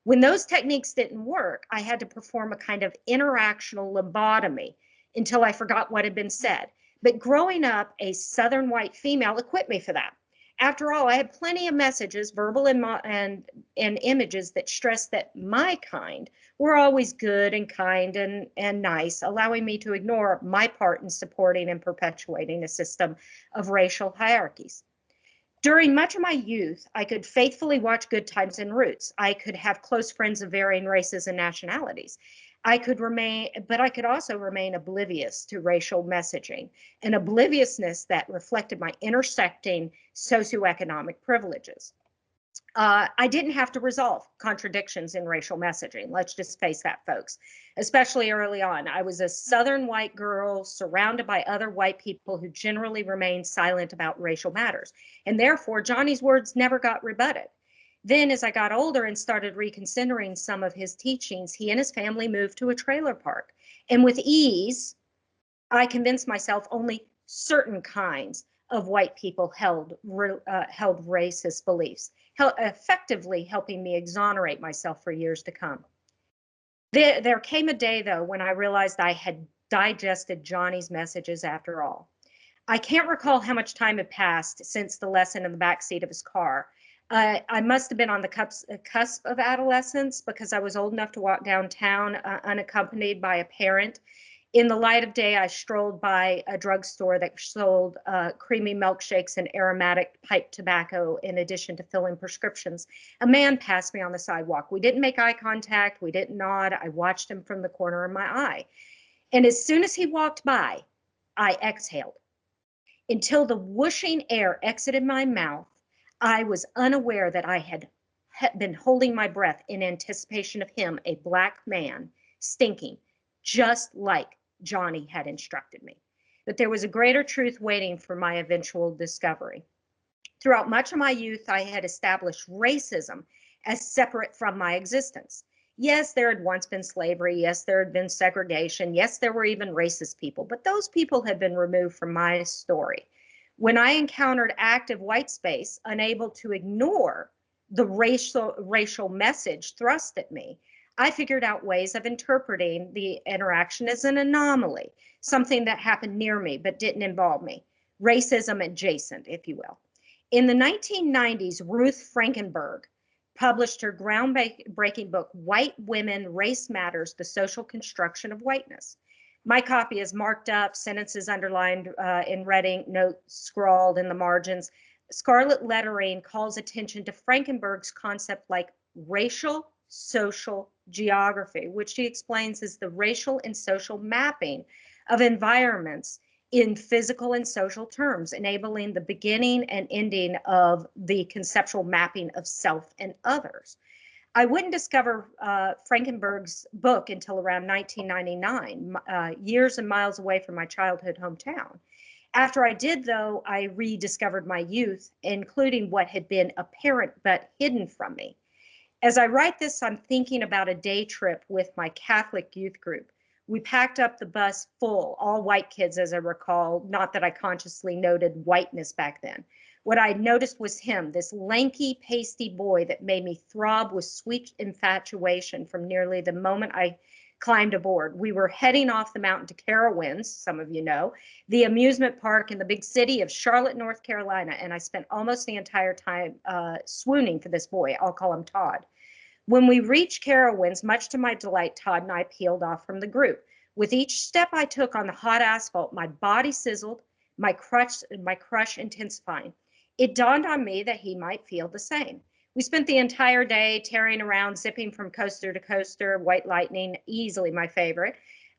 When those techniques didn't work, I had to perform a kind of interactional lobotomy until I forgot what had been said. But growing up, a Southern white female equipped me for that. After all, I had plenty of messages, verbal and images that stressed that my kind were always good and kind and nice, allowing me to ignore my part in supporting and perpetuating a system of racial hierarchies. During much of my youth, I could faithfully watch Good Times and Roots. I could have close friends of varying races and nationalities. I could also remain oblivious to racial messaging, an obliviousness that reflected my intersecting socioeconomic privileges. I didn't have to resolve contradictions in racial messaging. Let's just face that, folks. Especially early on, I was a Southern white girl surrounded by other white people who generally remained silent about racial matters. And therefore, Johnny's words never got rebutted. Then, as I got older and started reconsidering some of his teachings, he and his family moved to a trailer park. And with ease, I convinced myself only certain kinds of white people held racist beliefs, effectively helping me exonerate myself for years to come. There came a day, though, when I realized I had digested Johnny's messages after all. I can't recall how much time had passed since the lesson in the backseat of his car. I must have been on the cusp of adolescence because I was old enough to walk downtown unaccompanied by a parent. In the light of day, I strolled by a drugstore that sold creamy milkshakes and aromatic pipe tobacco in addition to fill-in prescriptions. A man passed me on the sidewalk. We didn't make eye contact. We didn't nod. I watched him from the corner of my eye. And as soon as he walked by, I exhaled. Until the whooshing air exited my mouth, I was unaware that I had been holding my breath in anticipation of him, a black man, stinking, just like Johnny had instructed me. But there was a greater truth waiting for my eventual discovery. Throughout much of my youth, I had established racism as separate from my existence. Yes, there had once been slavery. Yes, there had been segregation. Yes, there were even racist people, but those people had been removed from my story. When I encountered active white space, unable to ignore the racial message thrust at me, I figured out ways of interpreting the interaction as an anomaly, something that happened near me but didn't involve me, racism adjacent, if you will. In the 1990s, Ruth Frankenberg published her groundbreaking book, White Women, Race Matters, The Social Construction of Whiteness. My copy is marked up, sentences underlined in red ink, notes scrawled in the margins. Scarlet lettering calls attention to Frankenberg's concept like racial social geography, which she explains is the racial and social mapping of environments in physical and social terms, enabling the beginning and ending of the conceptual mapping of self and others. I wouldn't discover Frankenberg's book until around 1999, years and miles away from my childhood hometown. After I did, though, I rediscovered my youth, including what had been apparent but hidden from me. As I write this, I'm thinking about a day trip with my Catholic youth group. We packed up the bus full, all white kids, as I recall, not that I consciously noted whiteness back then. What I noticed was him, this lanky, pasty boy that made me throb with sweet infatuation from nearly the moment I climbed aboard. We were heading off the mountain to Carowinds, some of you know, the amusement park in the big city of Charlotte, North Carolina, and I spent almost the entire time swooning for this boy. I'll call him Todd. When we reached Carowinds, much to my delight, Todd and I peeled off from the group. With each step I took on the hot asphalt, my body sizzled, my crush intensifying. It dawned on me that he might feel the same. We spent the entire day tearing around, zipping from coaster to coaster, white lightning, easily my favorite.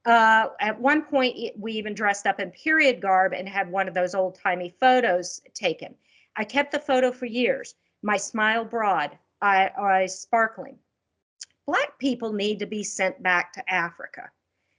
At one point, we even dressed up in period garb and had one of those old-timey photos taken. I kept the photo for years, my smile broad, eyes sparkling. Black people need to be sent back to Africa.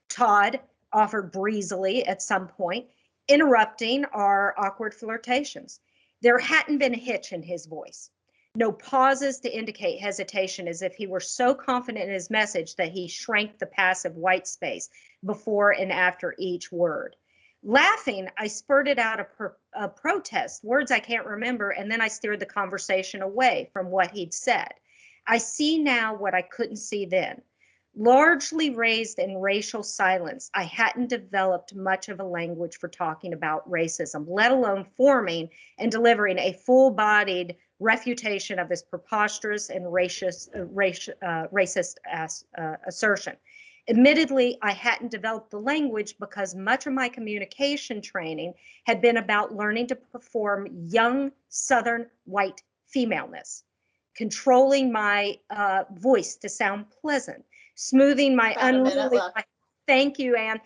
Todd offered breezily at some point, interrupting our awkward flirtations. There hadn't been a hitch in his voice. No pauses to indicate hesitation, as if he were so confident in his message that he shrank the passive white space before and after each word. Laughing, I spurted out a protest, words I can't remember, and then I steered the conversation away from what he'd said. I see now what I couldn't see then. Largely raised in racial silence, I hadn't developed much of a language for talking about racism, let alone forming and delivering a full-bodied refutation of his preposterous and racist assertion. Admittedly, I hadn't developed the language because much of my communication training had been about learning to perform young Southern white femaleness, controlling my voice to sound pleasant, smoothing my unruly, thank you, Anne,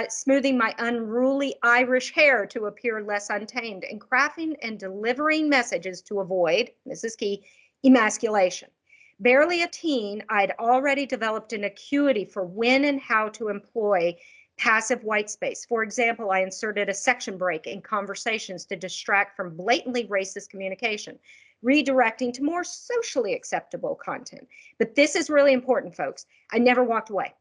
smoothing my unruly Irish hair to appear less untamed, and crafting and delivering messages to avoid, this is key, emasculation. Barely a teen, I'd already developed an acuity for when and how to employ passive white space. For example, I inserted a section break in conversations to distract from blatantly racist communication, redirecting to more socially acceptable content. But this is really important, folks. I never walked away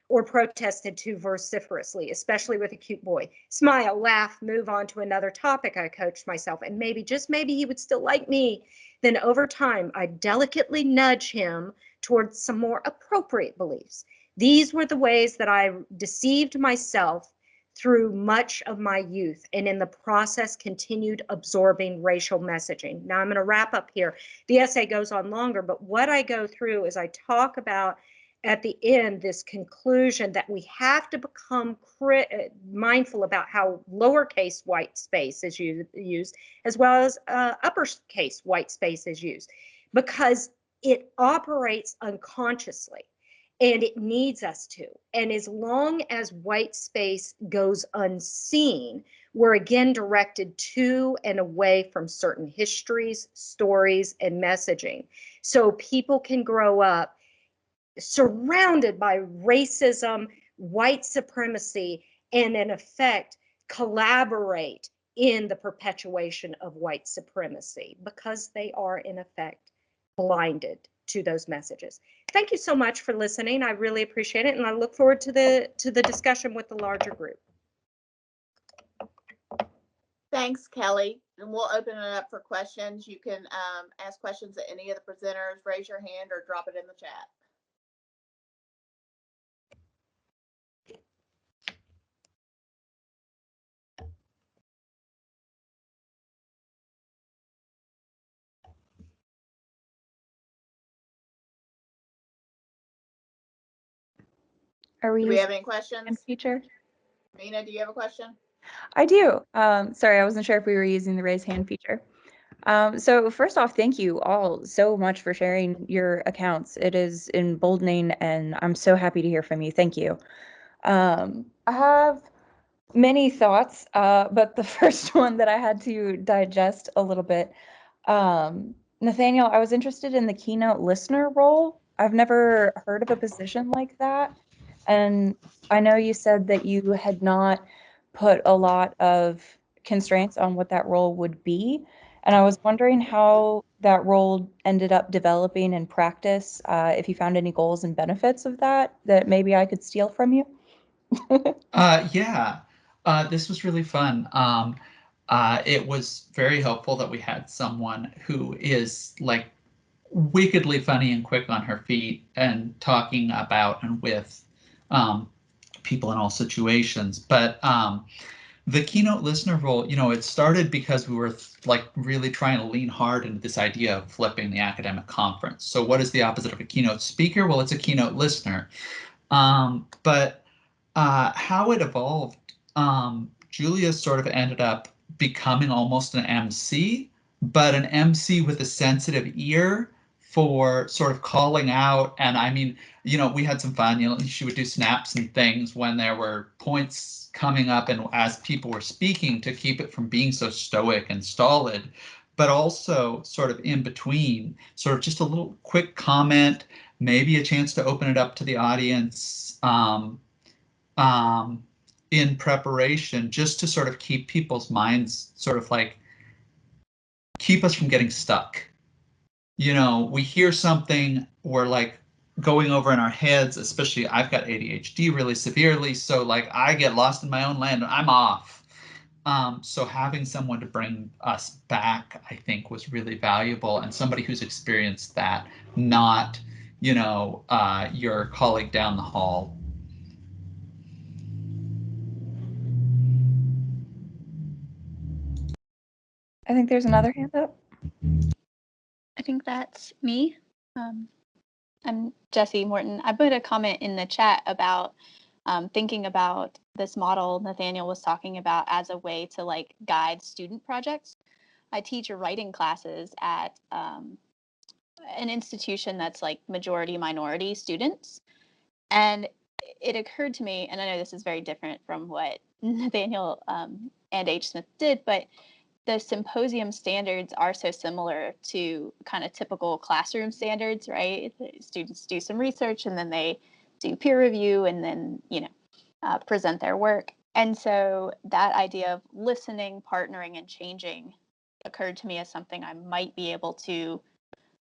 or protested too vociferously, especially with a cute boy. Smile, laugh, move on to another topic, I coached myself, and maybe, just maybe, he would still like me. Then over time, I'd delicately nudge him towards some more appropriate beliefs. These were the ways that I deceived myself through much of my youth, and in the process continued absorbing racial messaging. Now I'm going to wrap up here. The essay goes on longer, but what I go through is I talk about at the end this conclusion that we have to become mindful about how lowercase white space is used as well as uppercase white space is used, because it operates unconsciously. And it needs us to. And as long as white space goes unseen, we're again directed to and away from certain histories, stories, and messaging. So people can grow up surrounded by racism, white supremacy, and in effect, collaborate in the perpetuation of white supremacy because they are in effect blinded to those messages. Thank you so much for listening. I really appreciate it, and I look forward to the discussion with the larger group. Thanks, Kelly. And we'll open it up for questions. You can ask questions at any of the presenters, raise your hand, or drop it in the chat. Are we Do we using have any hand questions? feature? Mina, do you have a question? I do. Sorry, I wasn't sure if we were using the raise hand feature. So first off, thank you all so much for sharing your accounts. It is emboldening, and I'm so happy to hear from you. Thank you. I have many thoughts, but the first one that I had to digest a little bit. Nathaniel, I was interested in the keynote listener role. I've never heard of a position like that. And I know you said that you had not put a lot of constraints on what that role would be. And I was wondering how that role ended up developing in practice, if you found any goals and benefits of that maybe I could steal from you. Yeah, this was really fun. It was very helpful that we had someone who is like wickedly funny and quick on her feet and talking about and with people in all situations. But the keynote listener role, it started because we were like really trying to lean hard into this idea of flipping the academic conference. So what is the opposite of a keynote speaker? Well, it's a keynote listener. But how it evolved, Julia sort of ended up becoming almost an MC, but an MC with a sensitive ear for sort of calling out. And I mean, we had some fun. She would do snaps and things when there were points coming up and as people were speaking to keep it from being so stoic and stolid, but also sort of in between, sort of just a little quick comment, maybe a chance to open it up to the audience. In preparation, just to sort of keep people's minds sort of like keep us from getting stuck. We hear something, we're like going over in our heads, especially I've got ADHD really severely, so like I get lost in my own land and I'm off. So having someone to bring us back, I think, was really valuable, and somebody who's experienced that, not your colleague down the hall. I think there's another hand up. I think that's me. I'm Jessie Morton. I put a comment in the chat about thinking about this model Nathaniel was talking about as a way to like guide student projects. I teach writing classes at an institution that's like majority minority students. And it occurred to me, and I know this is very different from what Nathaniel and H. Smith did, but the symposium standards are so similar to kind of typical classroom standards, right? The students do some research and then they do peer review and then, present their work. And so that idea of listening, partnering, and changing occurred to me as something I might be able to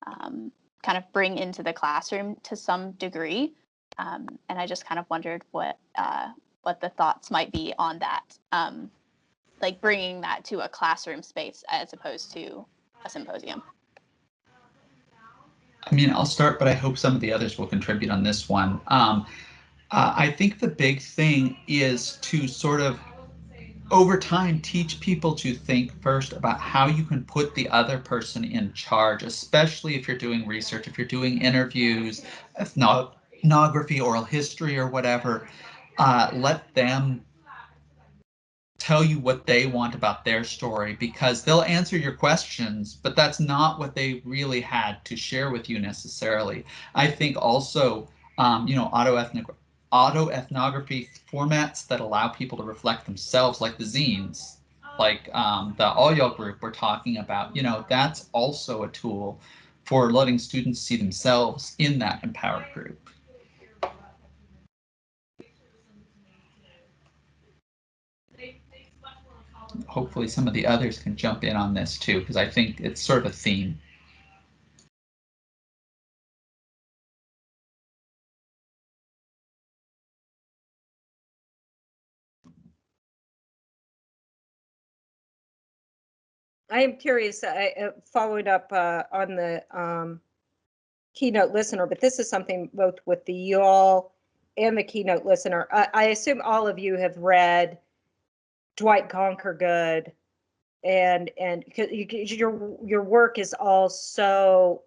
kind of bring into the classroom to some degree. And I just kind of wondered what the thoughts might be on that. Like bringing that to a classroom space as opposed to a symposium. I mean, I'll start, but I hope some of the others will contribute on this one. I think the big thing is to sort of, over time, teach people to think first about how you can put the other person in charge, especially if you're doing research, if you're doing interviews, ethnography, oral history, or whatever. Let them tell you what they want about their story, because they'll answer your questions, but that's not what they really had to share with you necessarily. I think also autoethnography formats that allow people to reflect themselves, like the zines, like the All Y'all group we're talking about. That's also a tool for letting students see themselves in that empowered group. Hopefully some of the others can jump in on this too, because I think it's sort of a theme. I am curious, following up on the keynote listener, but this is something both with the y'all and the keynote listener. I assume all of you have read Dwight Conquergood, and your work is all so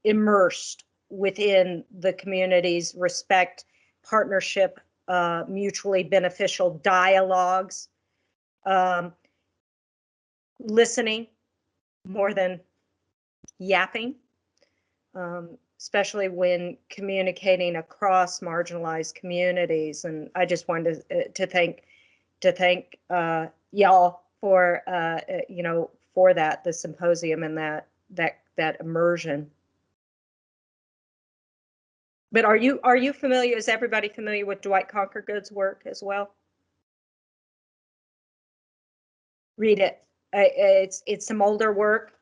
immersed within the community's respect, partnership, mutually beneficial dialogues, listening more than yapping, especially when communicating across marginalized communities. And I just wanted to thank y'all for for that, the symposium and that immersion. But are you familiar? Is everybody familiar with Dwight Conquergood's work as well? Read it. It's some older work,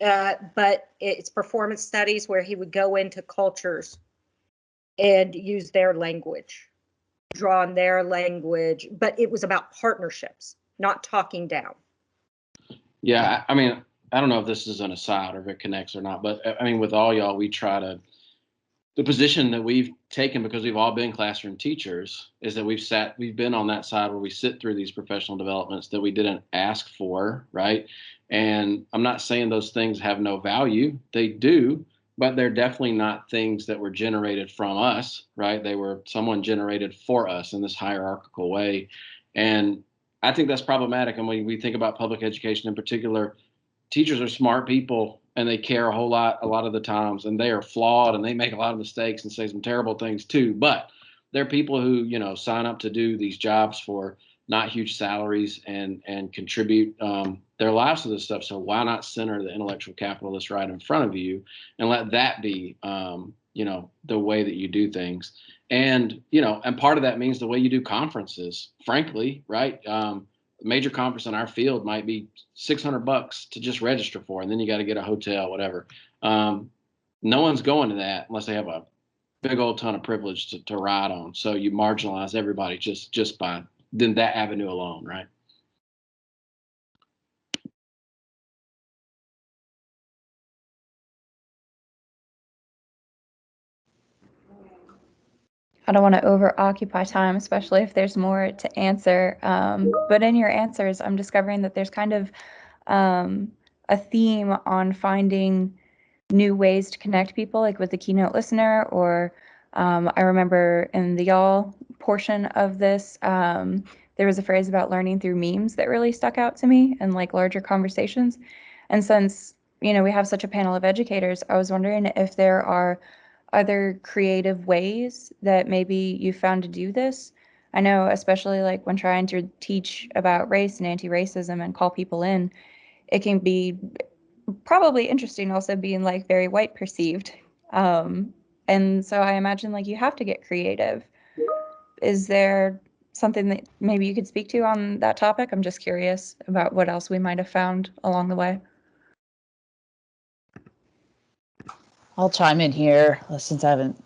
but it's performance studies where he would go into cultures and use their language, draw on their language, but it was about partnerships, not talking down. Yeah, I mean, I don't know if this is an aside or if it connects or not, but I mean, with all y'all, we try to, the position that we've taken, because we've all been classroom teachers, is that we've been on that side where we sit through these professional developments that we didn't ask for, right? And I'm not saying those things have no value. They do, but they're definitely not things that were generated from us, right? They were someone generated for us in this hierarchical way. And I think that's problematic. And when we think about public education in particular, teachers are smart people and they care a lot of the times, and they are flawed and they make a lot of mistakes and say some terrible things too. But they're people who, sign up to do these jobs for not huge salaries and contribute their lives to this stuff. So why not center the intellectual capital that's right in front of you and let that be, the way that you do things. And, and part of that means the way you do conferences, frankly, right? Major conference in our field might be $600 to just register for, and then you got to get a hotel, whatever. No one's going to that unless they have a big old ton of privilege to ride on. So you marginalize everybody just by then that avenue alone, right? I don't want to over occupy time, especially if there's more to answer. But in your answers, I'm discovering that there's kind of a theme on finding new ways to connect people, like with the keynote listener, or I remember in the y'all portion of this, there was a phrase about learning through memes that really stuck out to me and like larger conversations. And since, we have such a panel of educators, I was wondering if there are other creative ways that maybe you found to do this. I know, especially like when trying to teach about race and anti-racism and call people in, it can be probably interesting also being like very white perceived. And so I imagine like you have to get creative. Is there something that maybe you could speak to on that topic? I'm just curious about what else we might have found along the way. I'll chime in here since I haven't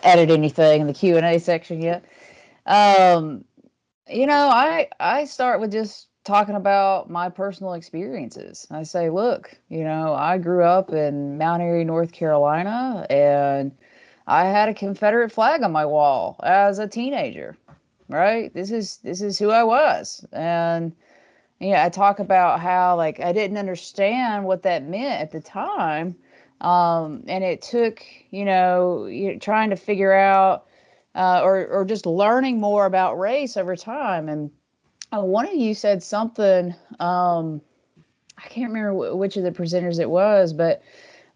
added anything in the Q&A section yet. I start with just talking about my personal experiences. I say, look, I grew up in Mount Airy, North Carolina, and I had a Confederate flag on my wall as a teenager, right? This is who I was. And I talk about how like I didn't understand what that meant at the time. And it took, trying to figure out or just learning more about race over time. And one of you said something, I can't remember which of the presenters it was, but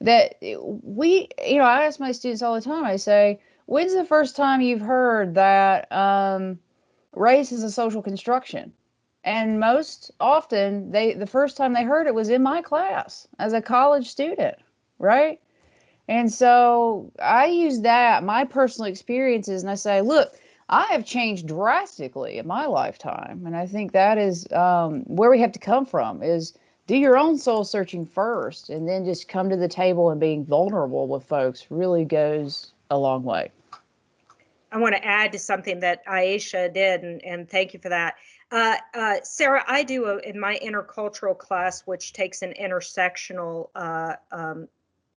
that I ask my students all the time, I say, when's the first time you've heard that race is a social construction? And most often, the first time they heard it was in my class as a college student, right? And so I use that, my personal experiences, and I say, look, I have changed drastically in my lifetime. And I think that is where we have to come from, is do your own soul searching first, and then just come to the table, and being vulnerable with folks really goes a long way. I want to add to something that Aisha did, and thank you for that. Sarah, I do in my intercultural class, which takes an intersectional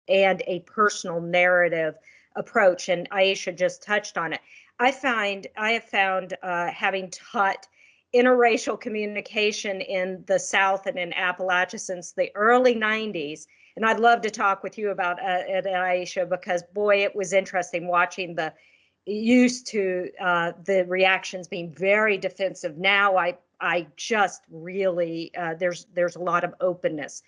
and a personal narrative approach, and Aisha just touched on it. I have found, having taught interracial communication in the South and in Appalachia since the early 90s, and I'd love to talk with you about it, Aisha, because boy, it was interesting watching the used to the reactions being very defensive. Now I just really there's a lot of openness.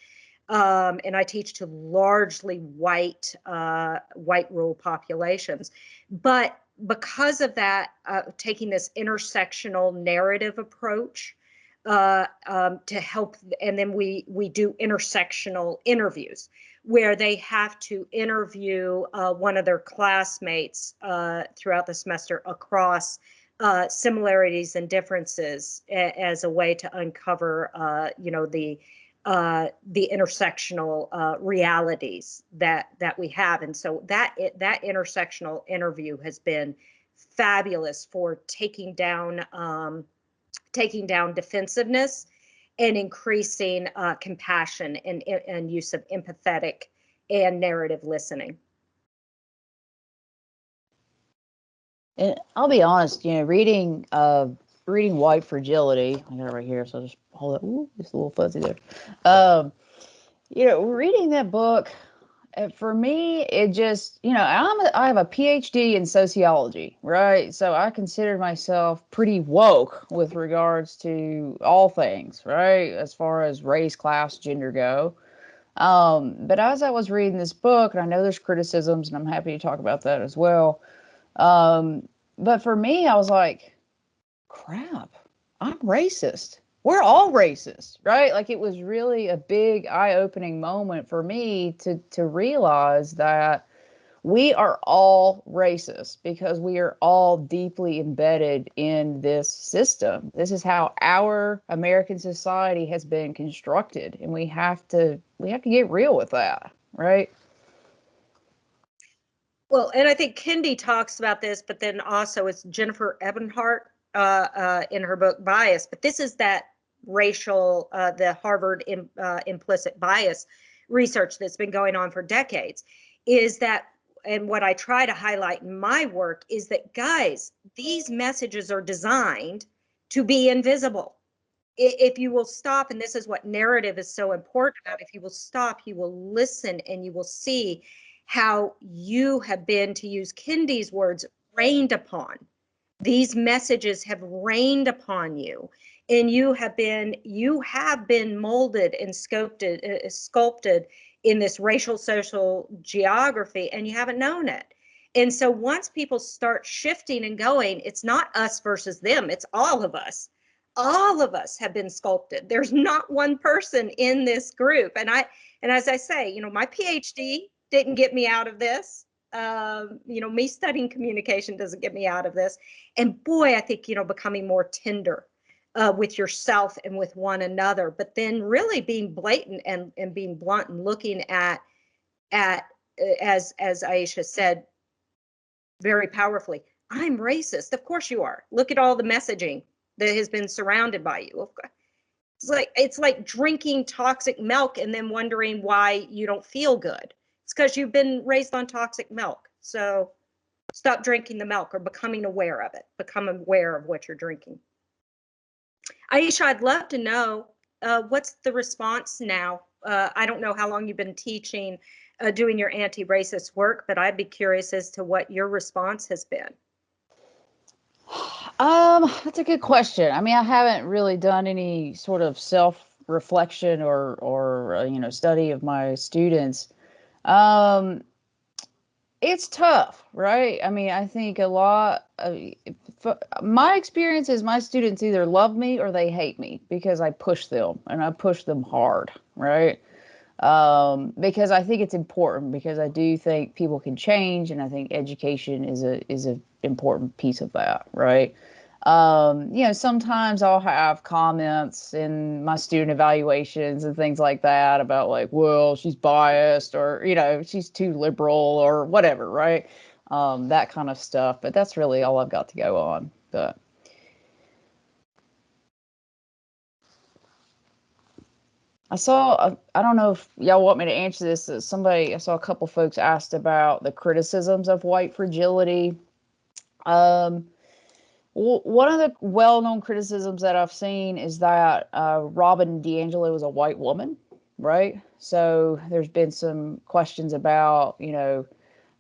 And I teach to largely white rural populations. But because of that, taking this intersectional narrative approach to help, and then we do intersectional interviews where they have to interview one of their classmates throughout the semester across similarities and differences as a way to uncover, the intersectional realities that we have. And so that intersectional interview has been fabulous for taking down defensiveness and increasing compassion and use of empathetic and narrative listening. And I'll be honest, reading White Fragility, I got it right here, so I'll just hold it. Ooh, just a little fuzzy there. Reading that book, for me, it just, I have a PhD in sociology, right? So I consider myself pretty woke with regards to all things, right? As far as race, class, gender go. But as I was reading this book, and I know there's criticisms, and I'm happy to talk about that as well. But for me, I was like, crap, I'm racist. We're all racist, right? Like, it was really a big eye-opening moment for me to realize that we are all racist because we are all deeply embedded in this system. This is how our American society has been constructed, and we have to get real with that, right? Well, and I think Kendi talks about this, but then also it's Jennifer Ebenhart in her book Bias. But this is that racial, the Harvard implicit bias research that's been going on for decades, is that, and what I try to highlight in my work is that, guys, these messages are designed to be invisible. If you will stop, and this is what narrative is so important about, if you will stop, you will listen, and you will see how you have been, to use Kendi's words, rained upon. These messages have rained upon you, and you have been molded and sculpted in this racial social geography, and you haven't known it. And so once people start shifting and going, it's not us versus them, it's all of us. All of us have been sculpted. There's not one person in this group. And as I say, my PhD didn't get me out of this. Me studying communication doesn't get me out of this. And boy, I think, becoming more tender with yourself and with one another, but then really being blatant and being blunt and looking at as Aisha said very powerfully, I'm racist. Of course you are. Look at all the messaging that has been surrounded by you. It's like drinking toxic milk and then wondering why you don't feel good. It's because you've been raised on toxic milk. So stop drinking the milk, or becoming aware of it. Become aware of what you're drinking. Aisha, I'd love to know what's the response now. I don't know how long you've been teaching, doing your anti-racist work, but I'd be curious as to what your response has been. That's a good question. I mean, I haven't really done any sort of self-reflection or study of my students. Um, it's tough, right? I mean, I think a lot of my experience is my students either love me or they hate me because I push them and I push them hard, right? Because I think it's important because I do think people can change, and I think education is a important piece of that, right? Sometimes I'll have comments in my student evaluations and things like that about like, well, she's biased or, she's too liberal or whatever, right? That kind of stuff. But that's really all I've got to go on. But I don't know if y'all want me to answer this. I saw a couple folks asked about the criticisms of white fragility. One of the well-known criticisms that I've seen is that Robin DiAngelo is a white woman, right? So there's been some questions about,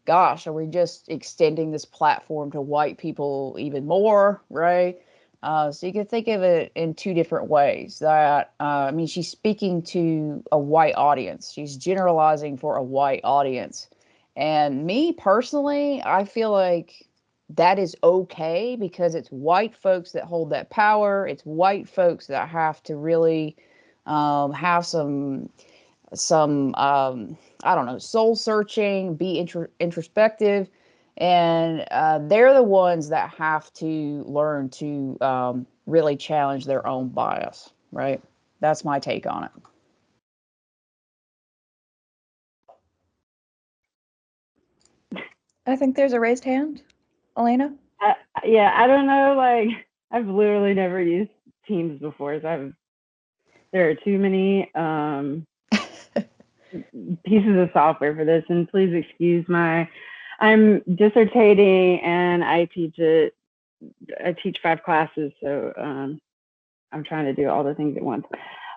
gosh, are we just extending this platform to white people even more, right? So you can think of it in two different ways. That I mean, she's speaking to a white audience. She's generalizing for a white audience. And me personally, I feel like that is okay because it's white folks that hold that power. It's white folks that have to really have some I don't know, soul searching, be introspective, and they're the ones that have to learn to really challenge their own bias, right? That's my take on it. I think there's a raised hand. Elena? Yeah, I don't know. Like, I've literally never used Teams before, so there are too many pieces of software for this. And please excuse I'm dissertating and I teach 5 classes, so I'm trying to do all the things at once.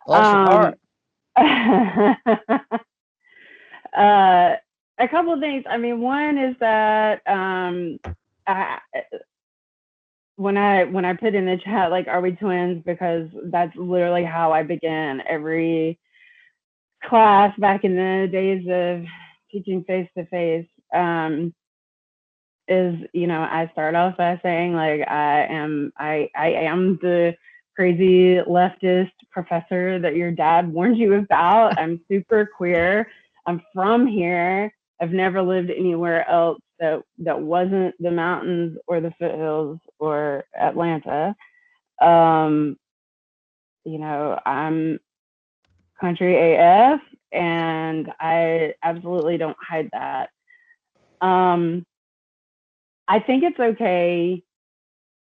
Bless your heart. A couple of things. I mean, one is that when I put in the chat, like, are we twins? Because that's literally how I began every class back in the days of teaching face to face. Is, I start off by saying, like, I am the crazy leftist professor that your dad warned you about. I'm super queer. I'm from here. I've never lived anywhere else that wasn't the mountains or the foothills or Atlanta. I'm country AF, and I absolutely don't hide that. I think it's okay.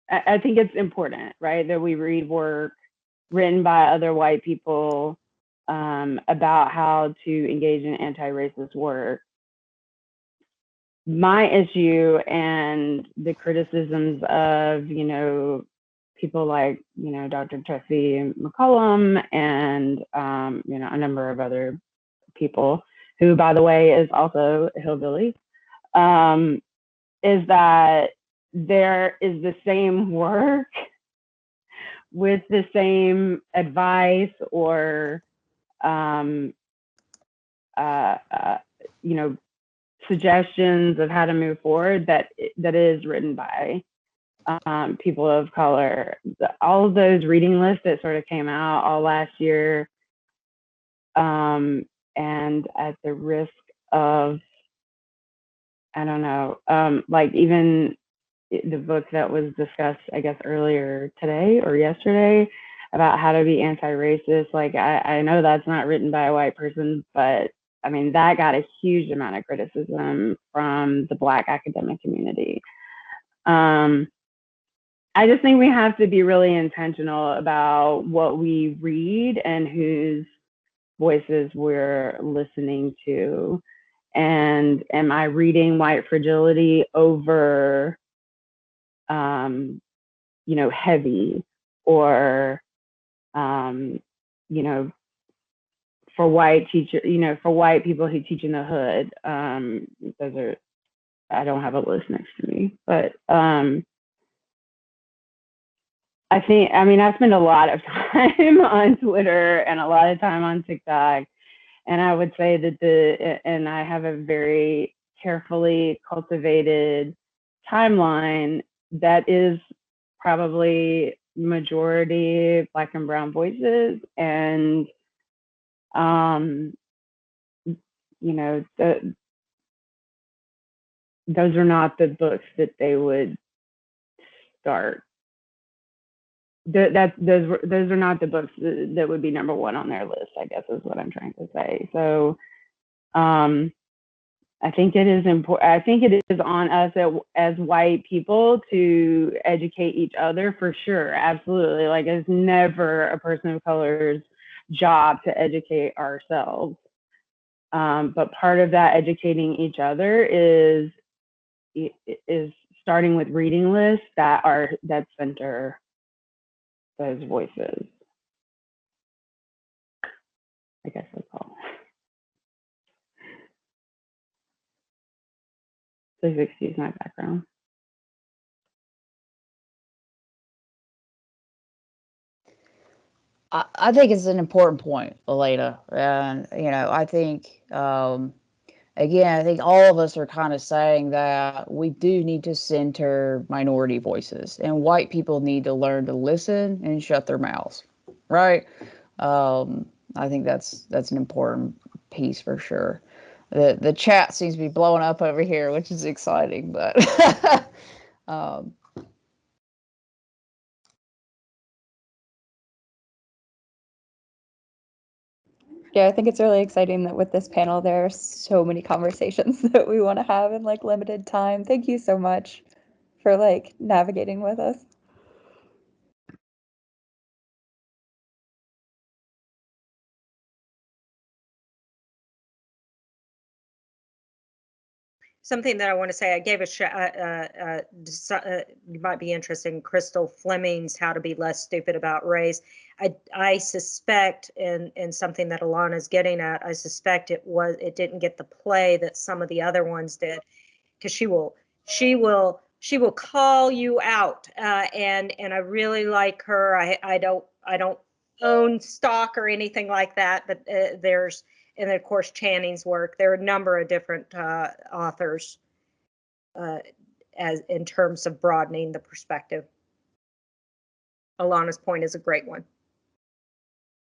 I think it's important, right, that we read work written by other white people about how to engage in anti-racist work. My issue and the criticisms of, people like, Dr. Tressie McCollum and, a number of other people who, by the way, is also a hillbilly, is that there is the same work with the same advice or, suggestions of how to move forward that is written by people of color. All of those reading lists that sort of came out all last year, and at the risk of, I don't know, like even the book that was discussed, I guess, earlier today or yesterday about how to be anti-racist. Like, I know that's not written by a white person, but I mean, that got a huge amount of criticism from the Black academic community. I just think we have to be really intentional about what we read and whose voices we're listening to. And am I reading white fragility over, heavy, or, for white for white people who teach in the hood? Those are, I don't have a list next to me, but I spend a lot of time on Twitter and a lot of time on TikTok, And I would say that and I have a very carefully cultivated timeline that is probably majority Black and brown voices. And, you know, those are not the books that they would start. Those are not the books that would be number one on their list, I guess is what I'm trying to say. So I think it is important. I think it is on us as white people to educate each other for sure. Absolutely. Like, it's never a person of color's job to educate ourselves. But part of that educating each other is starting with reading lists that center those voices. I guess that's all. 'Please excuse my background. I think it's an important point, Elena. And, you know, I think, again, I think all of us are kind of saying that we do need to center minority voices, and white people need to learn to listen and shut their mouths, right? I think that's an important piece for sure. The chat seems to be blowing up over here, which is exciting, but Yeah, I think it's really exciting that with this panel, there are so many conversations that we want to have in like limited time. Thank you so much for like navigating with us. Something that I want to say, I gave you might be interested in Crystal Fleming's How to Be Less Stupid About Race. I suspect, and something that Alana's getting at, I suspect it didn't get the play that some of the other ones did, because she will call you out, and I really like her. I don't own stock or anything like that, but there's, and of course Channing's work. There are a number of different authors as in terms of broadening the perspective. Alana's point is a great one.